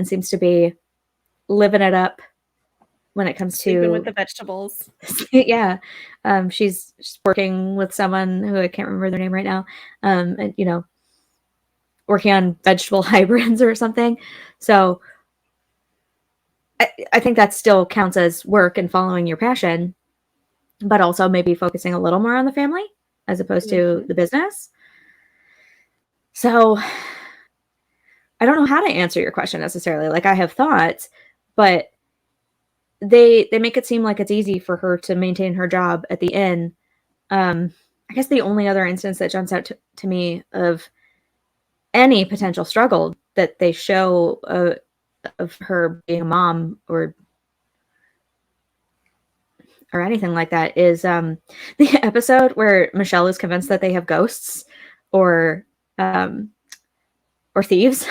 seems to be living it up when it comes to with the vegetables. Yeah. She's working with someone who I can't remember their name right now. And working on vegetable hybrids or something. So I think that still counts as work and following your passion, but also maybe focusing a little more on the family as opposed to the business. So I don't know how to answer your question necessarily. Like, I have thoughts, but they make it seem like it's easy for her to maintain her job at the inn. I guess the only other instance that jumps out to me of any potential struggle that they show of her being a mom or anything like that is the episode where Michelle is convinced that they have ghosts or thieves.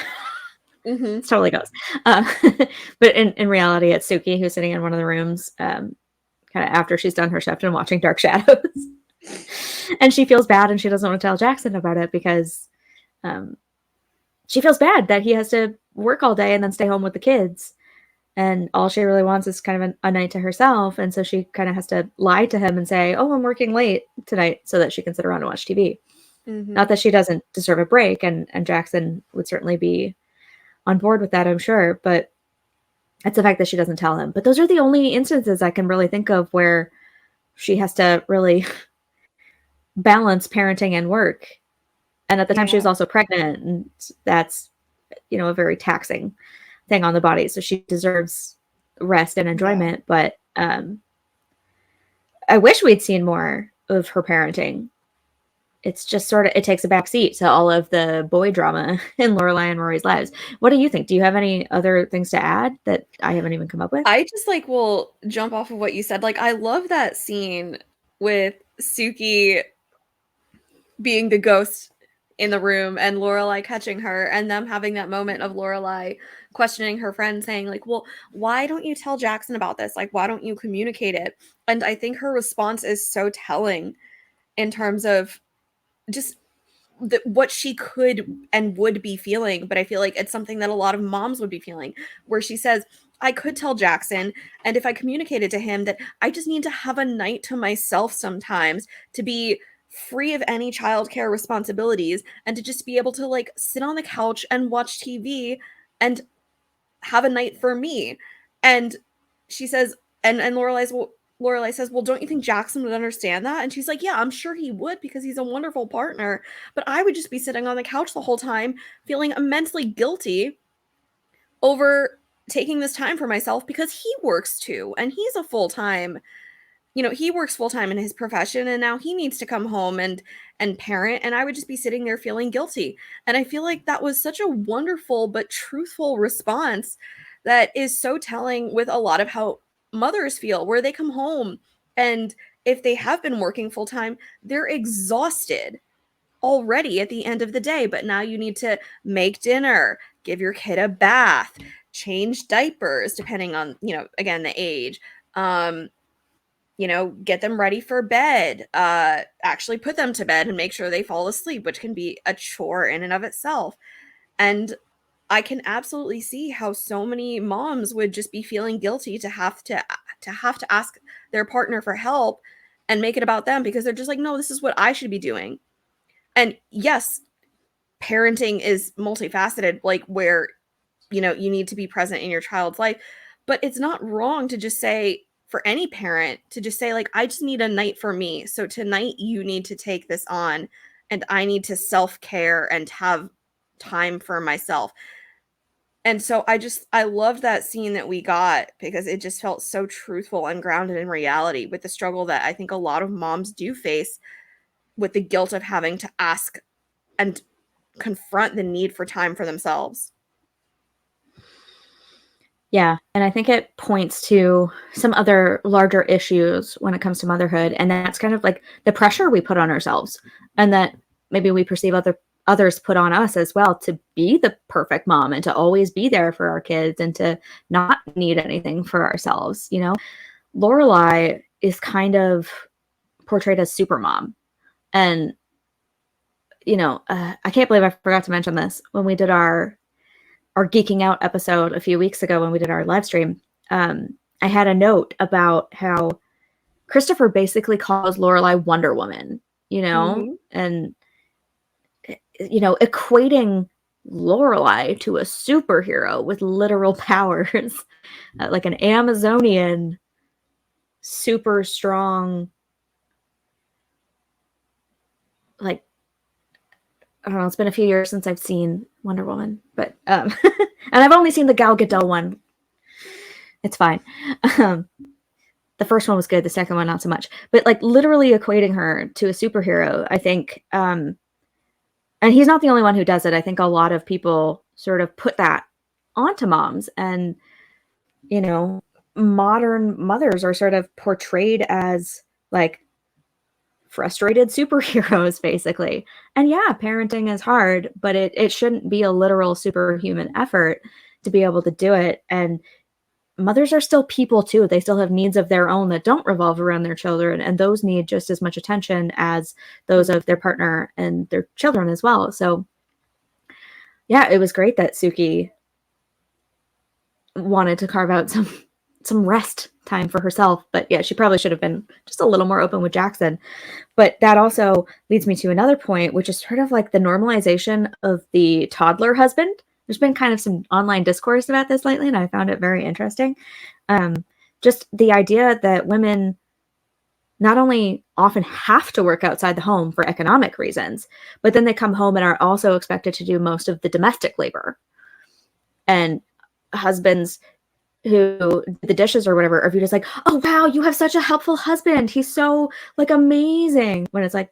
It's totally ghosts. But in reality, it's Sookie who's sitting in one of the rooms kind of after she's done her shift and watching Dark Shadows. And she feels bad and she doesn't want to tell Jackson about it because she feels bad that he has to work all day and then stay home with the kids. And all she really wants is kind of a night to herself. And so she kind of has to lie to him and say, oh, I'm working late tonight so that she can sit around and watch TV. Mm-hmm. Not that she doesn't deserve a break. And Jackson would certainly be on board with that, I'm sure. But it's the fact that she doesn't tell him. But those are the only instances I can really think of where she has to really balance parenting and work. And at the time she was also pregnant. And that's, a very taxing thing on the body. So she deserves rest and enjoyment. But I wish we'd seen more of her parenting. It's just it takes a backseat to all of the boy drama in Lorelai and Rory's lives. What do you think? Do you have any other things to add that I haven't even come up with? I just will jump off of what you said. I love that scene with Sookie being the ghost in the room and Lorelai catching her, and them having that moment of Lorelai questioning her friend, saying well, why don't you tell Jackson about this? Why don't you communicate it? And I think her response is so telling in terms of just what she could and would be feeling. But I feel like it's something that a lot of moms would be feeling, where she says, I could tell Jackson, and if I communicated to him that I just need to have a night to myself sometimes, to be free of any childcare responsibilities, and to just be able to sit on the couch and watch TV and have a night for me. And she says, and Lorelai says, well, don't you think Jackson would understand that? And she's like, yeah, I'm sure he would, because he's a wonderful partner. But I would just be sitting on the couch the whole time feeling immensely guilty over taking this time for myself, because he works too. And he's a full-time, he works full-time in his profession, and now he needs to come home and parent. And I would just be sitting there feeling guilty. And I feel like that was such a wonderful but truthful response that is so telling with a lot of how mothers feel, where they come home and if they have been working full-time, they're exhausted already at the end of the day. But now you need to make dinner, give your kid a bath, change diapers, depending on, again, the age, get them ready for bed, actually put them to bed and make sure they fall asleep, which can be a chore in and of itself. And I can absolutely see how so many moms would just be feeling guilty to have to ask their partner for help and make it about them, because they're just no, this is what I should be doing. And yes, parenting is multifaceted, where, you need to be present in your child's life, but it's not wrong to just say, for any parent to just say, I just need a night for me. So tonight you need to take this on, and I need to self-care and have time for myself. And so I love that scene that we got, because it just felt so truthful and grounded in reality, with the struggle that I think a lot of moms do face with the guilt of having to ask and confront the need for time for themselves. Yeah, and I think it points to some other larger issues when it comes to motherhood, and that's kind of the pressure we put on ourselves, and that maybe we perceive others put on us as well, to be the perfect mom and to always be there for our kids and to not need anything for ourselves. Lorelai is kind of portrayed as super mom, and I can't believe I forgot to mention this when we did our geeking out episode a few weeks ago when we did our live stream. I had a note about how Christopher basically calls Lorelai Wonder Woman, and equating Lorelai to a superhero with literal powers, like an Amazonian, super strong, I don't know, it's been a few years since I've seen Wonder Woman, but and I've only seen the Gal Gadot one. It's fine. The first one was good, the second one not so much. But literally equating her to a superhero, I think, and he's not the only one who does it. I think a lot of people sort of put that onto moms, and modern mothers are sort of portrayed as frustrated superheroes, basically. And yeah, parenting is hard, but it shouldn't be a literal superhuman effort to be able to do it. And mothers are still people too. They still have needs of their own that don't revolve around their children, and those need just as much attention as those of their partner and their children as well. So Yeah, it was great that Sookie wanted to carve out some rest time for herself. But yeah, she probably should have been just a little more open with Jackson. But that also leads me to another point, which is sort of like the normalization of the toddler husband. There's been kind of some online discourse about this lately, and I found it very interesting. Just the idea that women not only often have to work outside the home for economic reasons, but then they come home and are also expected to do most of the domestic labor. And husbands who did the dishes or whatever are viewed as like, oh wow, you have such a helpful husband. He's so like amazing. When it's like,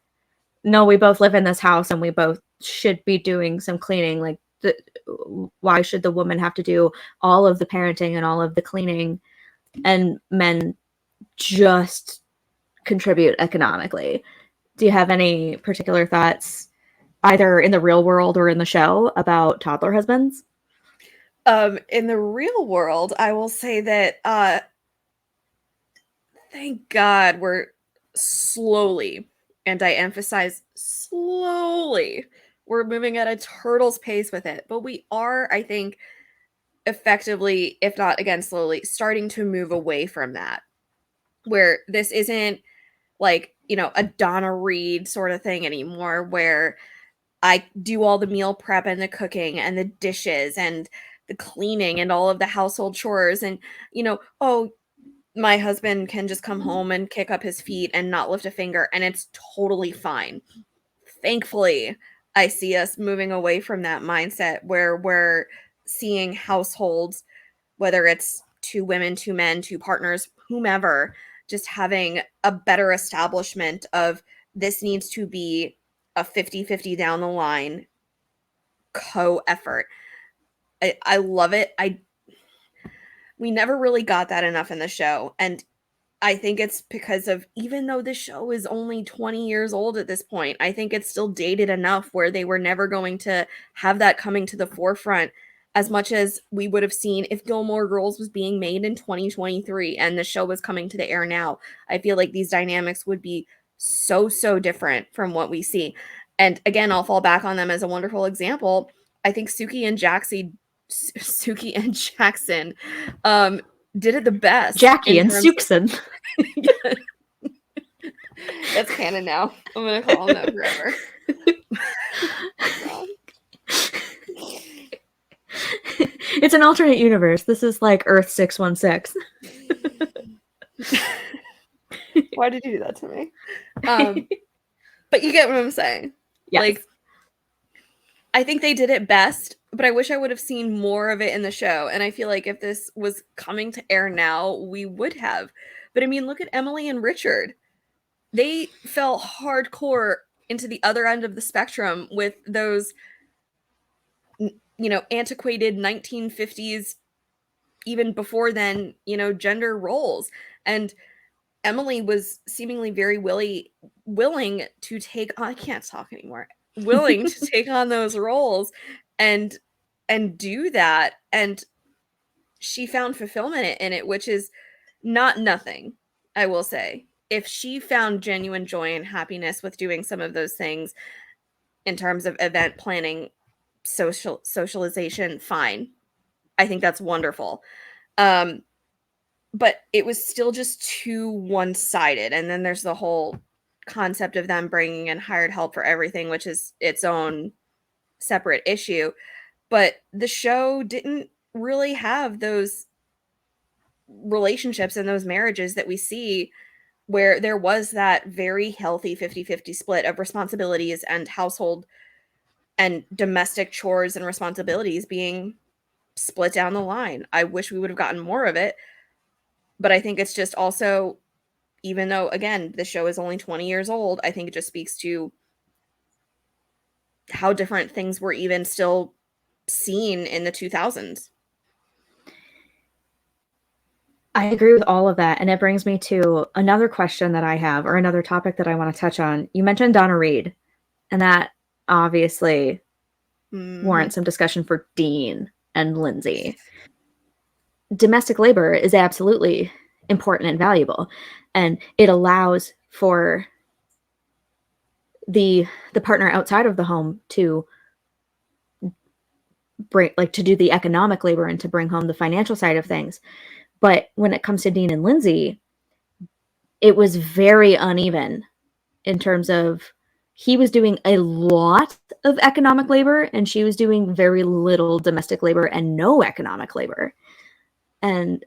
no, we both live in this house and we both should be doing some cleaning. Like, why should the woman have to do all of the parenting and all of the cleaning, and men just contribute economically? Do you have any particular thoughts, either in the real world or in the show, about toddler husbands? In the real world, I will say that thank God we're slowly, and I emphasize slowly, we're moving at a turtle's pace with it. But we are, I think, effectively, if not again slowly, starting to move away from that. Where this isn't like, a Donna Reed sort of thing anymore, where I do all the meal prep and the cooking and the dishes and the cleaning and all of the household chores. And, oh, my husband can just come home and kick up his feet and not lift a finger, and it's totally fine. Thankfully, I see us moving away from that mindset where we're seeing households, whether it's two women, two men, two partners, whomever, just having a better establishment of this needs to be a 50-50 down the line co-effort. I love it. We never really got that enough in the show. And I think it's because of, even though the show is only 20 years old at this point, I think it's still dated enough where they were never going to have that coming to the forefront as much as we would have seen if Gilmore Girls was being made in 2023 and the show was coming to the air now. I feel like these dynamics would be so, so different from what we see. And again, I'll fall back on them as a wonderful example. I think Sookie and Jackson did it the best. Jackie and Sookson. That's canon now. I'm going to call him that forever. It's an alternate universe. This is like Earth 616. Why did you do that to me? But you get what I'm saying. Yes. Like, I think they did it best, but I wish I would have seen more of it in the show. And I feel like if this was coming to air now, we would have. But I mean, look at Emily and Richard. They fell hardcore into the other end of the spectrum with those, antiquated 1950s, even before then, gender roles. And Emily was seemingly very willing to take on, I can't talk anymore, willing to take on those roles and do that. And she found fulfillment in it, which is not nothing, I will say. If she found genuine joy and happiness with doing some of those things in terms of event planning, socialization, fine. I think that's wonderful. But it was still just too one-sided. And then there's the whole concept of them bringing in hired help for everything, which is its own separate issue. But the show didn't really have those relationships and those marriages that we see where there was that very healthy 50-50 split of responsibilities and household and domestic chores and responsibilities being split down the line. I wish we would have gotten more of it. But I think it's just also, even though, again, the show is only 20 years old, I think it just speaks to how different things were even still seen in the 2000s. I agree with all of that. And it brings me to another question that I have, or another topic that I want to touch on. You mentioned Donna Reed, and that obviously warrants some discussion for Dean and Lindsay. Domestic labor is absolutely important and valuable, and it allows for the partner outside of the home to to do the economic labor and to bring home the financial side of things. But when it comes to Dean and Lindsay, it was very uneven in terms of he was doing a lot of economic labor and she was doing very little domestic labor and no economic labor. And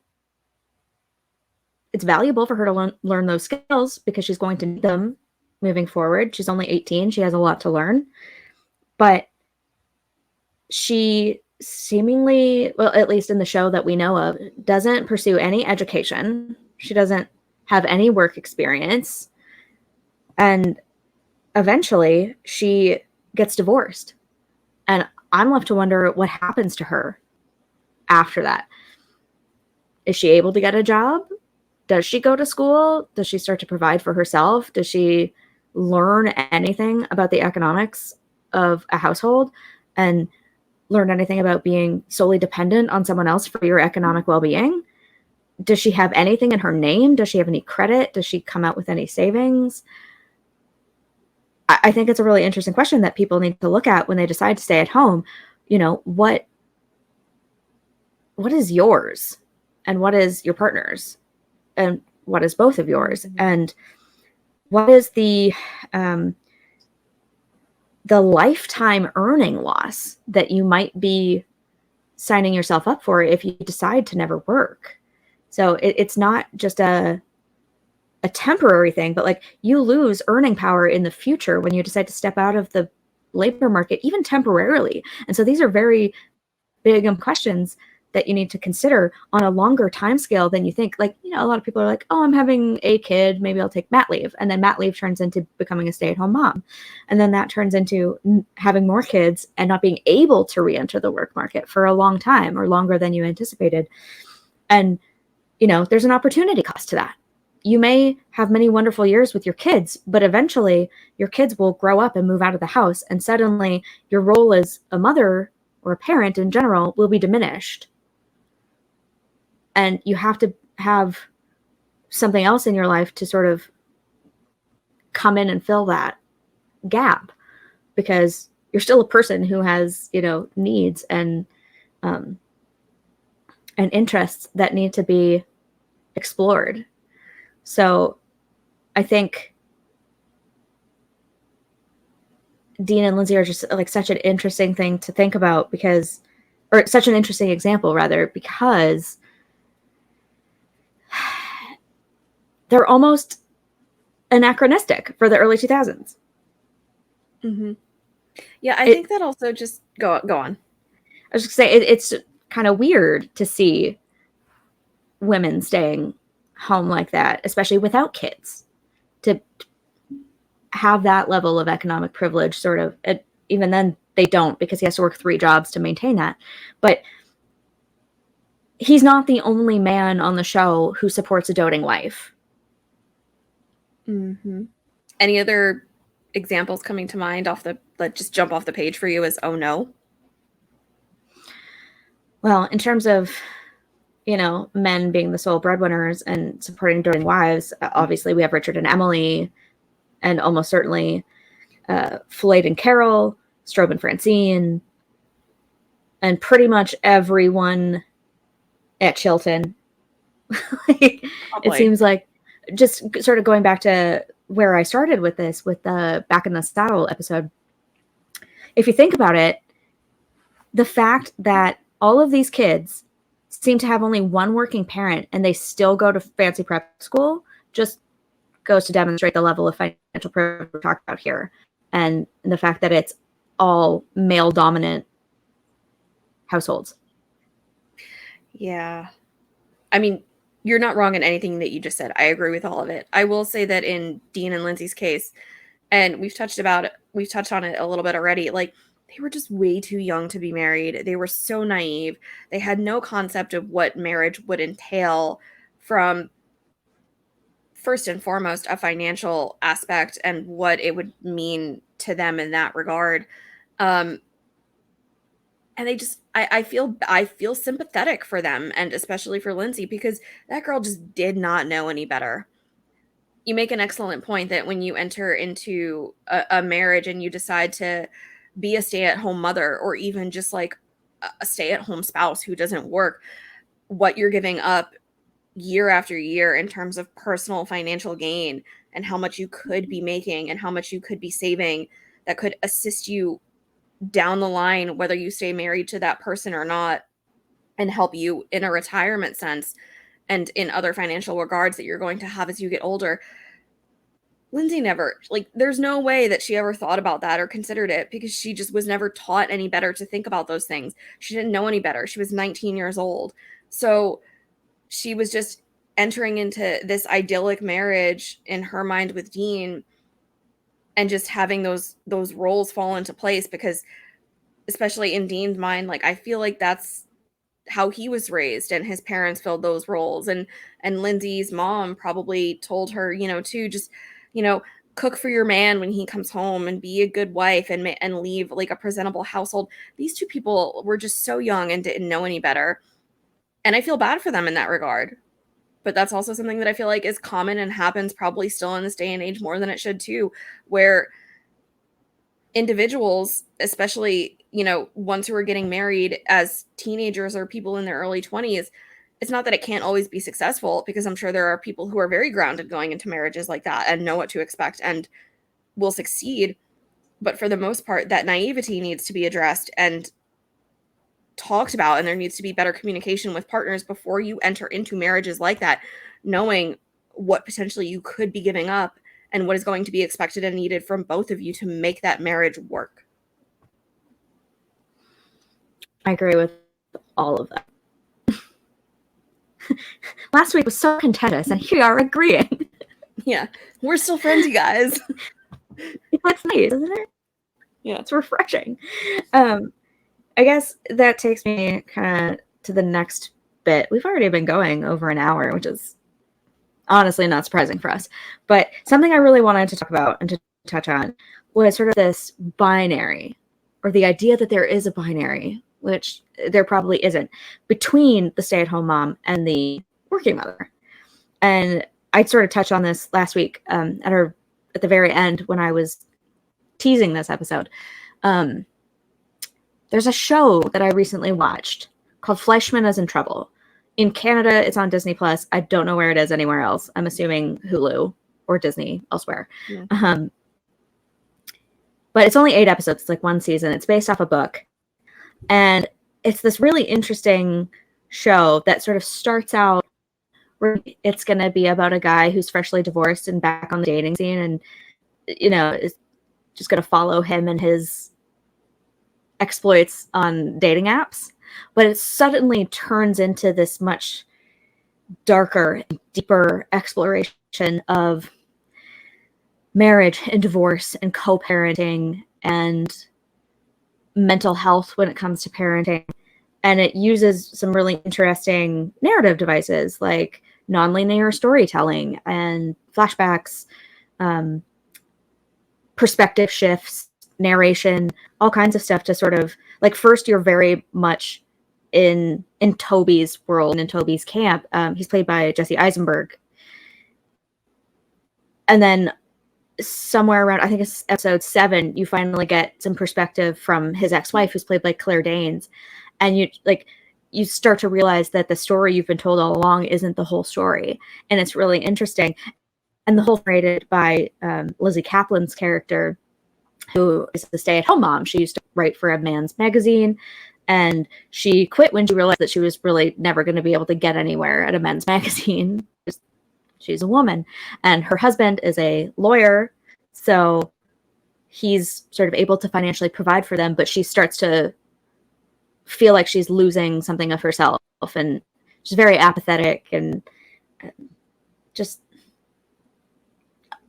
it's valuable for her to learn those skills because she's going to need them moving forward. She's only 18. She has a lot to learn. But she seemingly, well, at least in the show that we know of, doesn't pursue any education. She doesn't have any work experience. And eventually she gets divorced. And I'm left to wonder what happens to her after that. Is she able to get a job? Does she go to school? Does she start to provide for herself? Does she learn anything about the economics of a household and learn anything about being solely dependent on someone else for your economic well-being? Does she have anything in her name? Does she have any credit? Does she come out with any savings? I think it's a really interesting question that people need to look at when they decide to stay at home. You know, what is yours and what is your partner's and what is both of yours? And what is the lifetime earning loss that you might be signing yourself up for if you decide to never work? So it's not just a temporary thing, but like you lose earning power in the future when you decide to step out of the labor market, even temporarily. And so these are very big questions that you need to consider on a longer time scale than you think. Like, you know, a lot of people are like, oh, I'm having a kid, maybe I'll take mat leave. And then mat leave turns into becoming a stay-at-home mom. And then that turns into having more kids and not being able to re-enter the work market for a long time or longer than you anticipated. And, you know, there's an opportunity cost to that. You may have many wonderful years with your kids, but eventually your kids will grow up and move out of the house. And suddenly your role as a mother or a parent in general will be diminished. And you have to have something else in your life to sort of come in and fill that gap, because you're still a person who has, you know, needs and interests that need to be explored. So I think Dean and Lindsay are just like such an interesting thing to think about because, or such an interesting example rather, because they're almost anachronistic for the early 2000s. Mm-hmm. Yeah, I think that also just go on. I was just gonna say it's kind of weird to see women staying home like that, especially without kids, to have that level of economic privilege. Sort of, even then they don't, because he has to work 3 jobs to maintain that. But he's not the only man on the show who supports a doting wife. Mm-hmm. Any other examples coming to mind that just jump off the page for you as, oh no? Well, in terms of, you know, men being the sole breadwinners and supporting doting wives, obviously we have Richard and Emily, and almost certainly Floyd and Carol, Strobe and Francine, and pretty much everyone at Chilton. It seems like, just sort of going back to where I started with this, with the Back in the Saddle episode, if you think about it, the fact that all of these kids seem to have only one working parent and they still go to fancy prep school just goes to demonstrate the level of financial privilege we're talking about here, and the fact that it's all male dominant households. Yeah. I mean, you're not wrong in anything that you just said. I agree with all of it. I will say that in Dean and Lindsay's case, and we've touched on it a little bit already, like they were just way too young to be married. They were so naive. They had no concept of what marriage would entail from, first and foremost, a financial aspect and what it would mean to them in that regard. And they just, I feel sympathetic for them, and especially for Lindsay, because that girl just did not know any better. You make an excellent point that when you enter into a marriage and you decide to be a stay-at-home mother, or even just like a stay-at-home spouse who doesn't work, what you're giving up year after year in terms of personal financial gain, and how much you could be making and how much you could be saving that could assist you down the line, whether you stay married to that person or not, and help you in a retirement sense and in other financial regards that you're going to have as you get older. Lindsay never, like, there's no way that she ever thought about that or considered it, because she just was never taught any better to think about those things. She didn't know any better. She was 19 years old. So she was just entering into this idyllic marriage in her mind with Dean, and just having those roles fall into place, because especially in Dean's mind, like, I feel like that's how he was raised, and his parents filled those roles. And Lindsay's mom probably told her, to just, cook for your man when he comes home, and be a good wife, and leave like a presentable household. These two people were just so young and didn't know any better. And I feel bad for them in that regard. But that's also something that I feel like is common and happens probably still in this day and age more than it should too, where individuals, especially, ones who are getting married as teenagers or people in their early 20s, it's not that it can't always be successful, because I'm sure there are people who are very grounded going into marriages like that and know what to expect and will succeed. But for the most part, that naivety needs to be addressed and talked about, and there needs to be better communication with partners before you enter into marriages like that, knowing what potentially you could be giving up and what is going to be expected and needed from both of you to make that marriage work. I agree with all of that. Last week was so contentious, and here we are agreeing. Yeah, we're still friends, you guys. That's nice, isn't it? Yeah, it's refreshing. I guess that takes me kind of to the next bit. We've already been going over an hour, which is honestly not surprising for us. But something I really wanted to talk about and to touch on was sort of this binary, or the idea that there is a binary, which there probably isn't, between the stay-at-home mom and the working mother. And I sort of touched on this last week at the very end when I was teasing this episode. There's a show that I recently watched called Fleischman is in Trouble. In Canada, it's on Disney Plus. I don't know where it is anywhere else. I'm assuming Hulu or Disney elsewhere. Yeah. But it's only 8 episodes. It's like one season. It's based off a book. And it's this really interesting show that sort of starts out where it's going to be about a guy who's freshly divorced and back on the dating scene, and, is just going to follow him and his exploits on dating apps. But it suddenly turns into this much darker, deeper exploration of marriage and divorce and co-parenting and mental health when it comes to parenting. And it uses some really interesting narrative devices like nonlinear storytelling and flashbacks, perspective shifts, narration, all kinds of stuff to sort of, like, first you're very much in Toby's world and in Toby's camp. He's played by Jesse Eisenberg. And then somewhere around, I think it's episode 7, you finally get some perspective from his ex-wife, who's played by Claire Danes. And you start to realize that the story you've been told all along isn't the whole story. And it's really interesting. And the whole narrated by Lizzie Kaplan's character, who is the stay-at-home mom. She used to write for a man's magazine, and she quit when she realized that she was really never going to be able to get anywhere at a men's magazine. She's a woman, and her husband is a lawyer, so he's sort of able to financially provide for them, but she starts to feel like she's losing something of herself, and she's very apathetic and just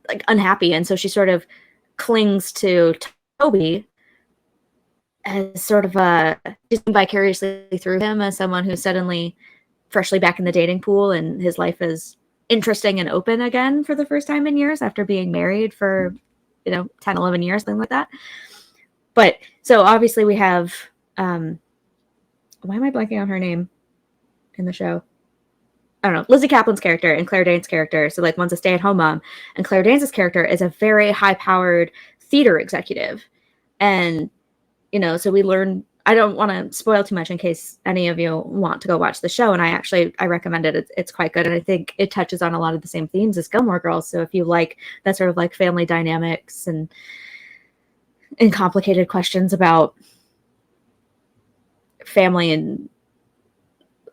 like unhappy. And so she sort of clings to Toby as sort of just vicariously through him as someone who's suddenly freshly back in the dating pool, and his life is interesting and open again for the first time in years after being married for 10, 11 years, something like that. But so obviously we have why am I blanking on her name in the show? I don't know, Lizzie Kaplan's character and Claire Danes' character. So like one's a stay-at-home mom, and Claire Danes' character is a very high-powered theater executive. And, so we learn I don't want to spoil too much in case any of you want to go watch the show. And I recommend it. It's quite good. And I think it touches on a lot of the same themes as Gilmore Girls. So if you like that sort of like family dynamics and complicated questions about family and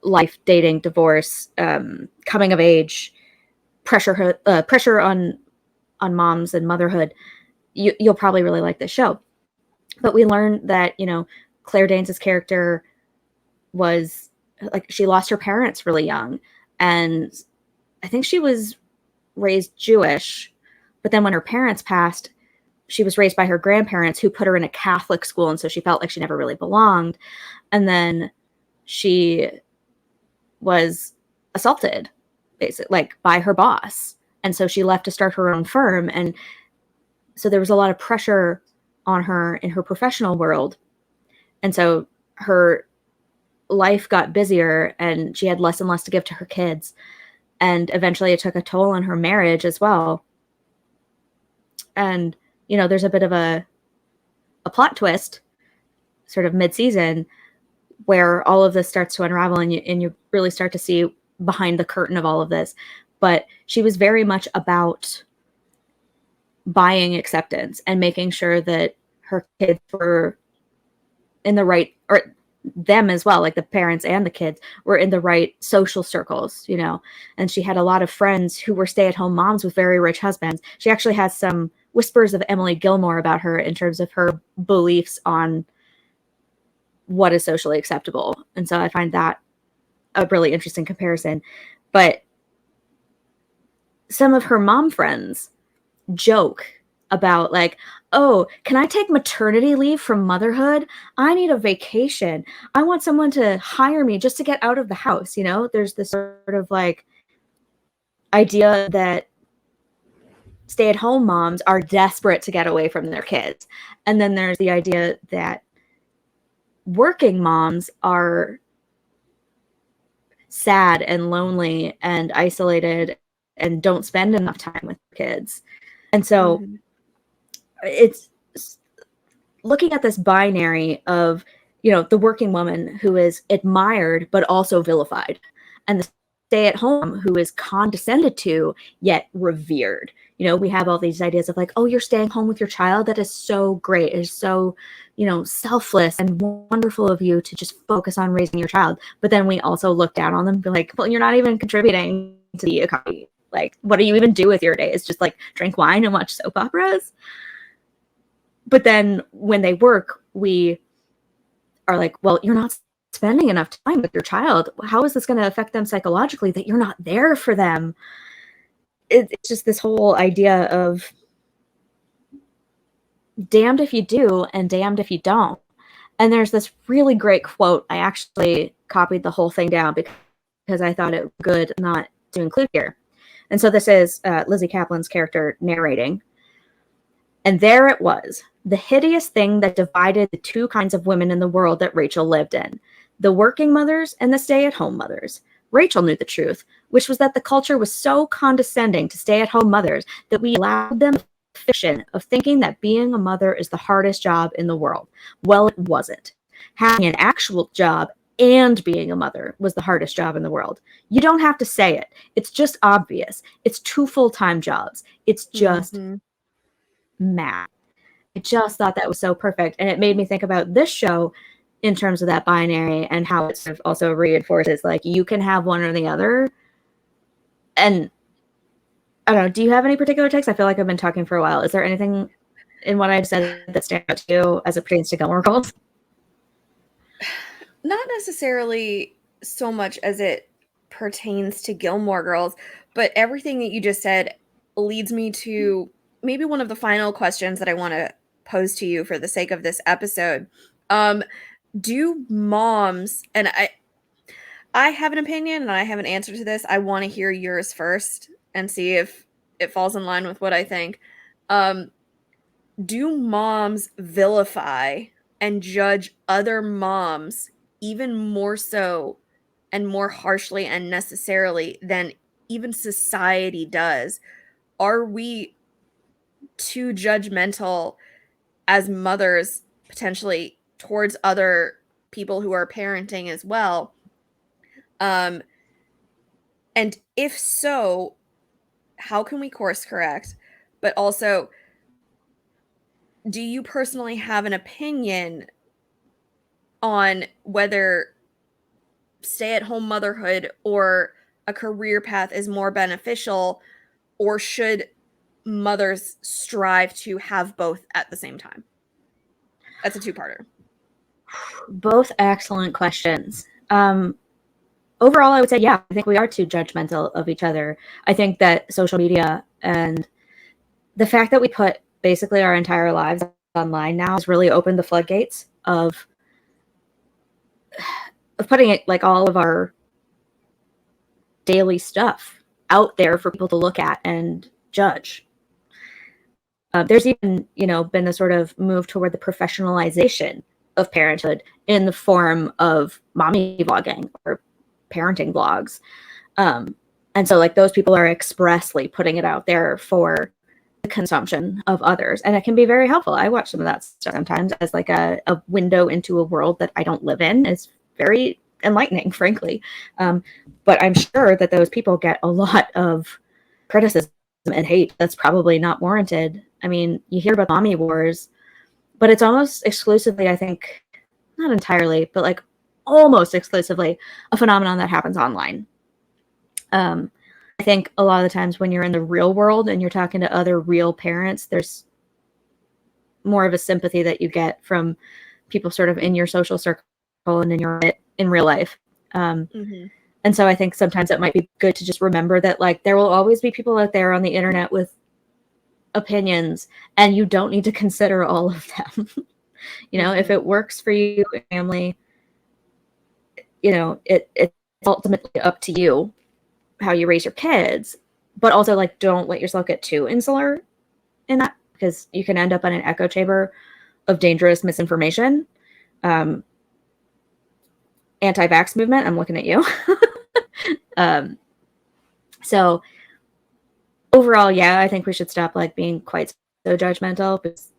life, dating, divorce, coming of age, pressure on moms and motherhood, you'll probably really like this show. But we learned that, Claire Danes' character was like, she lost her parents really young. And I think she was raised Jewish, but then when her parents passed, she was raised by her grandparents who put her in a Catholic school. And so she felt like she never really belonged. And then she was assaulted, basically, like by her boss. And so she left to start her own firm. And so there was a lot of pressure on her in her professional world. And so her life got busier and she had less and less to give to her kids. And eventually it took a toll on her marriage as well. And, there's a bit of a plot twist sort of mid-season where all of this starts to unravel and you really start to see behind the curtain of all of this. But she was very much about buying acceptance and making sure that her kids were in the right, or them as well, like the parents and the kids were in the right social circles, and she had a lot of friends who were stay-at-home moms with very rich husbands. She actually has some whispers of Emily Gilmore about her in terms of her beliefs on what is socially acceptable. And so I find that a really interesting comparison. But some of her mom friends joke about like, oh, can I take maternity leave from motherhood? I need a vacation. I want someone to hire me just to get out of the house. There's this sort of like idea that stay-at-home moms are desperate to get away from their kids. And then there's the idea that working moms are sad and lonely and isolated and don't spend enough time with kids. And so it's looking at this binary of, the working woman who is admired but also vilified, and the stay-at-home who is condescended to yet revered. We have all these ideas of like, oh, you're staying home with your child. That is so great. It is so, selfless and wonderful of you to just focus on raising your child. But then we also look down on them and be like, well, you're not even contributing to the economy. Like, what do you even do with your day? It's just like drink wine and watch soap operas. But then when they work, we are like, well, you're not spending enough time with your child. How is this going to affect them psychologically that you're not there for them? It's just this whole idea of damned if you do and damned if you don't. And there's this really great quote. I actually copied the whole thing down because I thought it was good not to include here. And so this is Lizzie Kaplan's character narrating. And there it was, the hideous thing that divided the two kinds of women in the world that Rachel lived in, the working mothers and the stay-at-home mothers. Rachel knew the truth, which was that the culture was so condescending to stay-at-home mothers that we allowed them the fiction of thinking that being a mother is the hardest job in the world. Well, it wasn't. Having an actual job and being a mother was the hardest job in the world. You don't have to say it. It's just obvious. It's 2 full-time jobs. It's just math. I just thought that was so perfect. And it made me think about this show in terms of that binary and how it sort of also reinforces like you can have one or the other. And I don't know, do you have any particular takes? I feel like I've been talking for a while. Is there anything in what I've said that stands out to you as it pertains to Gilmore Girls? Not necessarily so much as it pertains to Gilmore Girls, but everything that you just said leads me to maybe one of the final questions that I want to pose to you for the sake of this episode. Do moms, and I have an opinion and I have an answer to this. I want to hear yours first and see if it falls in line with what I think. Do moms vilify and judge other moms even more so and more harshly and necessarily than even society does? Are we too judgmental as mothers potentially towards other people who are parenting as well. And if so, how can we course correct? But also, do you personally have an opinion on whether stay-at-home motherhood or a career path is more beneficial, or should mothers strive to have both at the same time? That's a two-parter. Both excellent questions. Overall, I would say, yeah, I think we are too judgmental of each other. I think that social media and the fact that we put basically our entire lives online now has really opened the floodgates of putting it like all of our daily stuff out there for people to look at and judge. There's even, been a sort of move toward the professionalization of parenthood in the form of mommy vlogging or parenting vlogs. And so like those people are expressly putting it out there for the consumption of others. And it can be very helpful. I watch some of that stuff sometimes as like a window into a world that I don't live in. It's very enlightening, frankly. But I'm sure that those people get a lot of criticism and hate that's probably not warranted. I mean, you hear about mommy wars, but it's almost exclusively, I think, not entirely, but like almost exclusively a phenomenon that happens online. I think a lot of the times when you're in the real world and you're talking to other real parents, there's more of a sympathy that you get from people sort of in your social circle and in real life. And so I think sometimes it might be good to just remember that like there will always be people out there on the internet with opinions, and you don't need to consider all of them. If it works for you and family, it's ultimately up to you how you raise your kids. But also like don't let yourself get too insular in that, because you can end up in an echo chamber of dangerous misinformation. Anti-vax movement, I'm looking at you. So overall, yeah, I think we should stop like being quite so judgmental, because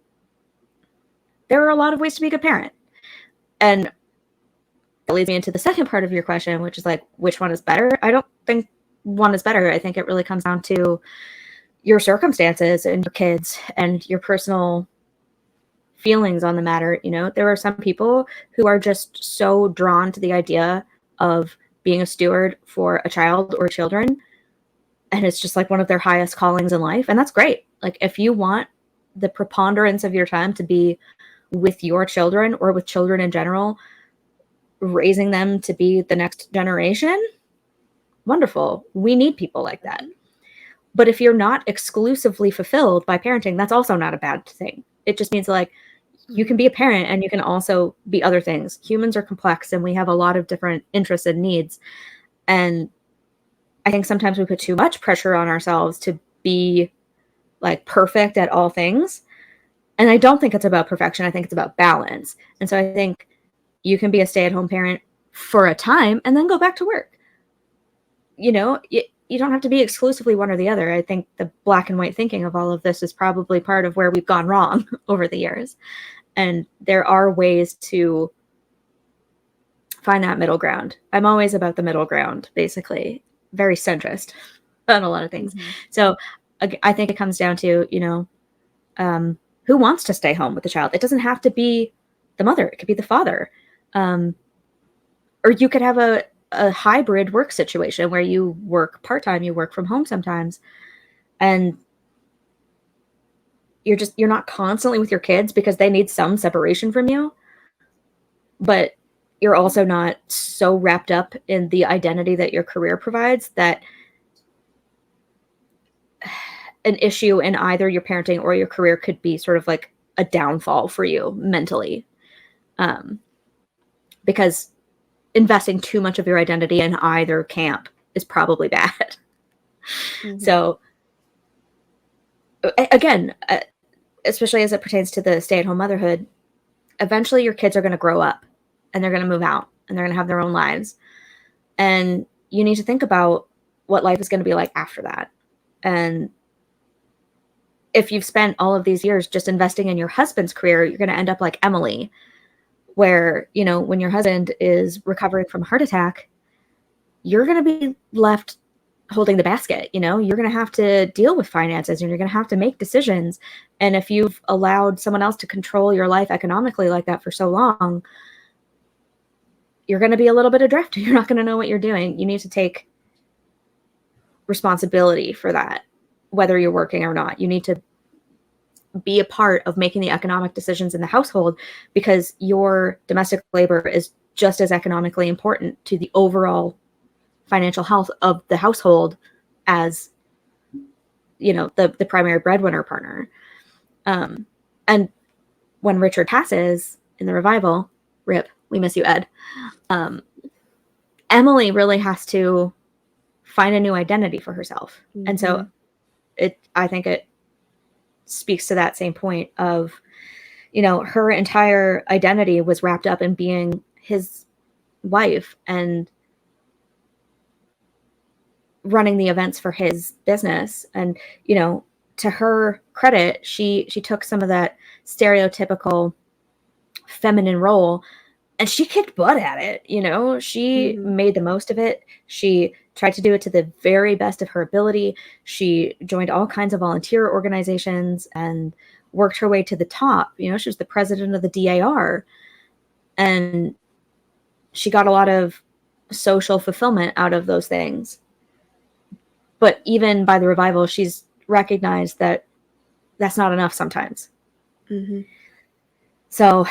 there are a lot of ways to be a good parent. And it leads me into the second part of your question, which is like, which one is better? I don't think one is better. I think it really comes down to your circumstances and your kids and your personal feelings on the matter. There are some people who are just so drawn to the idea of being a steward for a child or children, and it's just like one of their highest callings in life. And that's great. Like if you want the preponderance of your time to be with your children or with children in general, raising them to be the next generation, wonderful. We need people like that. But if you're not exclusively fulfilled by parenting, that's also not a bad thing. It just means like you can be a parent and you can also be other things. Humans are complex and we have a lot of different interests and needs. And I think sometimes we put too much pressure on ourselves to be like perfect at all things. And I don't think it's about perfection. I think it's about balance. And so I think you can be a stay-at-home parent for a time and then go back to work. You don't have to be exclusively one or the other. I think the black and white thinking of all of this is probably part of where we've gone wrong over the years. And there are ways to find that middle ground. I'm always about the middle ground, basically. Very centrist on a lot of things. So I think it comes down to, who wants to stay home with the child? It doesn't have to be the mother. It could be the father. Or you could have a hybrid work situation where you work part-time, you work from home sometimes, and you're not constantly with your kids because they need some separation from you, but you're also not so wrapped up in the identity that your career provides that an issue in either your parenting or your career could be sort of like a downfall for you mentally. Because investing too much of your identity in either camp is probably bad. So again, especially as it pertains to the stay-at-home motherhood, eventually your kids are going to grow up and they're going to move out and they're going to have their own lives. And you need to think about what life is going to be like after that. And if you've spent all of these years just investing in your husband's career, you're going to end up like Emily, where, you know, when your husband is recovering from a heart attack, you're going to be left holding the basket. You know, you're going to have to deal with finances and you're going to have to make decisions. And if you've allowed someone else to control your life economically like that for so long, you're going to be a little bit adrift. You're not going to know what you're doing. You need to take responsibility for that, whether you're working or not. You need to be a part of making the economic decisions in the household, because your domestic labor is just as economically important to the overall financial health of the household as, you know, the primary breadwinner partner. And when Richard passes in the revival, rip, we miss you, Ed. Emily really has to find a new identity for herself. Mm-hmm. And so I think it speaks to that same point of, you know, her entire identity was wrapped up in being his wife and running the events for his business. And, you know, to her credit, she took some of that stereotypical feminine role and she kicked butt at it. You know, she made the most of it. She tried to do it to the very best of her ability. She joined all kinds of volunteer organizations and worked her way to the top. You know, she was the president of the DAR, and she got a lot of social fulfillment out of those things. But even by the revival, she's recognized that that's not enough sometimes. Mm-hmm. So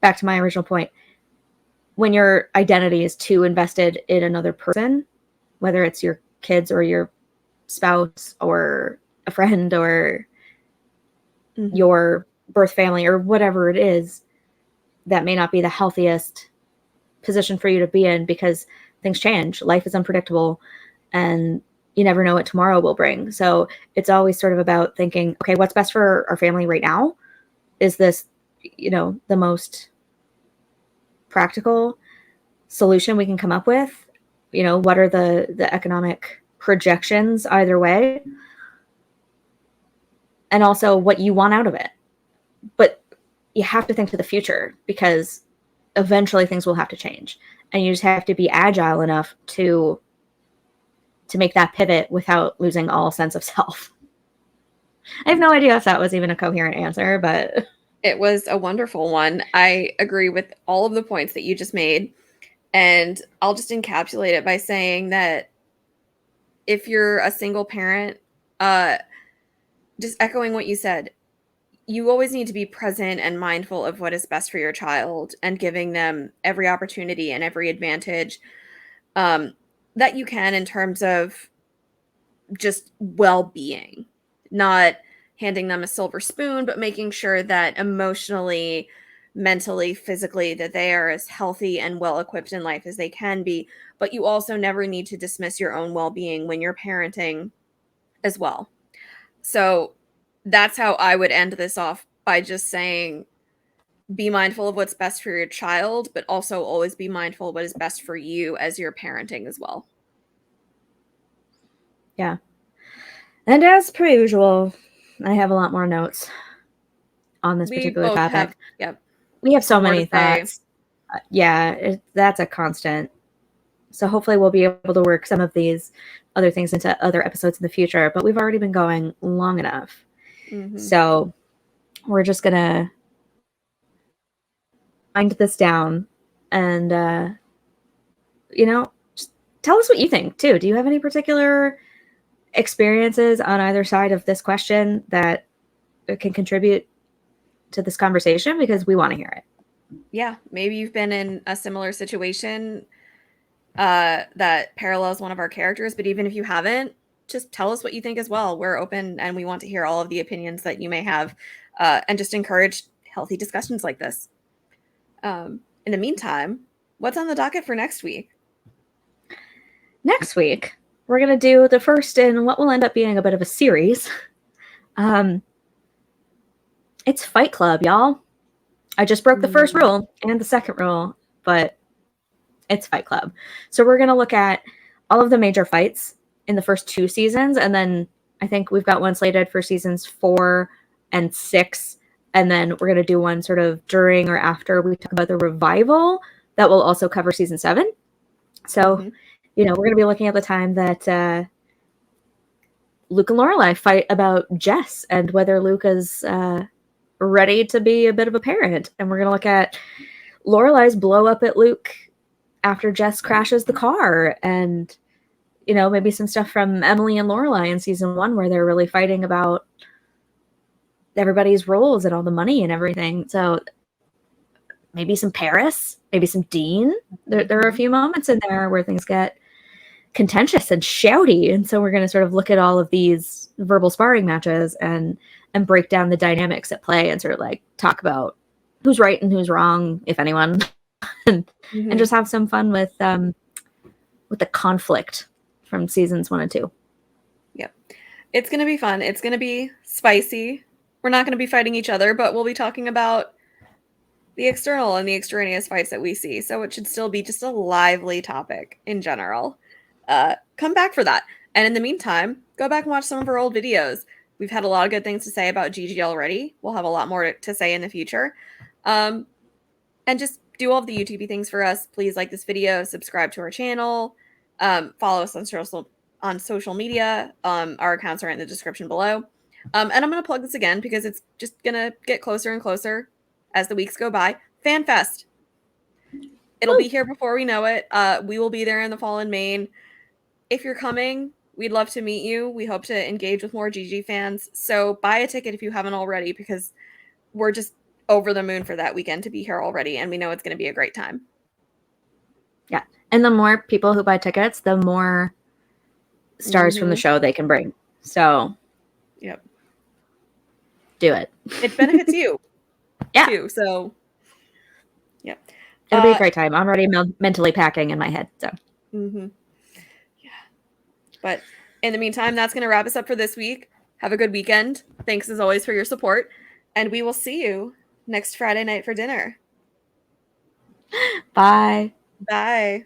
back to my original point, when your identity is too invested in another person, whether it's your kids or your spouse or a friend or your birth family or whatever it is, that may not be the healthiest position for you to be in, because things change. Life is unpredictable and you never know what tomorrow will bring. So it's always sort of about thinking, okay, what's best for our family right now? Is this, you know, the most practical solution we can come up with? You know, what are the economic projections either way? And also what you want out of it. But you have to think to the future, because eventually things will have to change. And you just have to be agile enough to make that pivot without losing all sense of self. I have no idea if that was even a coherent answer, but it was a wonderful one. I agree with all of the points that you just made. And I'll just encapsulate it by saying that if you're a single parent, just echoing what you said, you always need to be present and mindful of what is best for your child and giving them every opportunity and every advantage that you can in terms of just well-being, not handing them a silver spoon, but making sure that emotionally, mentally, physically, that they are as healthy and well-equipped in life as they can be. But you also never need to dismiss your own well-being when you're parenting as well. So that's how I would end this off, by just saying, be mindful of what's best for your child, but also always be mindful of what is best for you as you're parenting as well. Yeah. And as per usual, I have a lot more notes on this particular topic. We have so many thoughts. That's a constant. So hopefully we'll be able to work some of these other things into other episodes in the future, but we've already been going long enough. Mm-hmm. So we're just going to wind this down and, just tell us what you think too. Do you have any particular experiences on either side of this question that can contribute to this conversation? Because we want to hear it. Yeah, maybe you've been in a similar situation that parallels one of our characters, but even if you haven't, just tell us what you think as well. We're open and we want to hear all of the opinions that you may have, and just encourage healthy discussions like this. In the meantime, what's on the docket for next week? Next week, we're going to do the first in what will end up being a bit of a series. It's Fight Club, y'all. I just broke the first rule and the second rule, but it's Fight Club. So we're going to look at all of the major fights in the first 2 seasons. And then I think we've got one slated for seasons 4 and 6 And then we're going to do one sort of during or after we talk about the revival that will also cover season 7. So, we're going to be looking at the time that Luke and Lorelai fight about Jess and whether Luke is ready to be a bit of a parent. And we're going to look at Lorelai's blow up at Luke after Jess crashes the car, and maybe some stuff from Emily and Lorelai in season 1 where they're really fighting about everybody's roles and all the money and everything. So maybe some Paris, maybe some Dean. There are a few moments in there where things get contentious and shouty, and so we're going to sort of look at all of these verbal sparring matches and break down the dynamics at play and sort of like talk about who's right and who's wrong, if anyone, and just have some fun with the conflict from seasons 1 and 2. Yep, it's going to be fun. It's going to be spicy. We're not going to be fighting each other, but we'll be talking about the external and the extraneous fights that we see. So it should still be just a lively topic in general. Come back for that. And in the meantime, go back and watch some of our old videos. We've had a lot of good things to say about Gigi already. We'll have a lot more to say in the future. And just do all of the YouTube things for us. Please like this video, subscribe to our channel, follow us on social media. Our accounts are in the description below. And I'm going to plug this again because it's just going to get closer and closer as the weeks go by. FanFest. It'll be here before we know it. We will be there in the fall in Maine. If you're coming, we'd love to meet you. We hope to engage with more Gigi fans. So buy a ticket if you haven't already, because we're just over the moon for that weekend to be here already. And we know it's going to be a great time. Yeah. And the more people who buy tickets, the more stars from the show they can bring. So yep. Do it. It benefits you. Yeah. Too, so yeah. It'll be a great time. I'm already mentally packing in my head. So yeah. But in the meantime, that's going to wrap us up for this week. Have a good weekend. Thanks as always for your support. And we will see you next Friday night for dinner. Bye. Bye.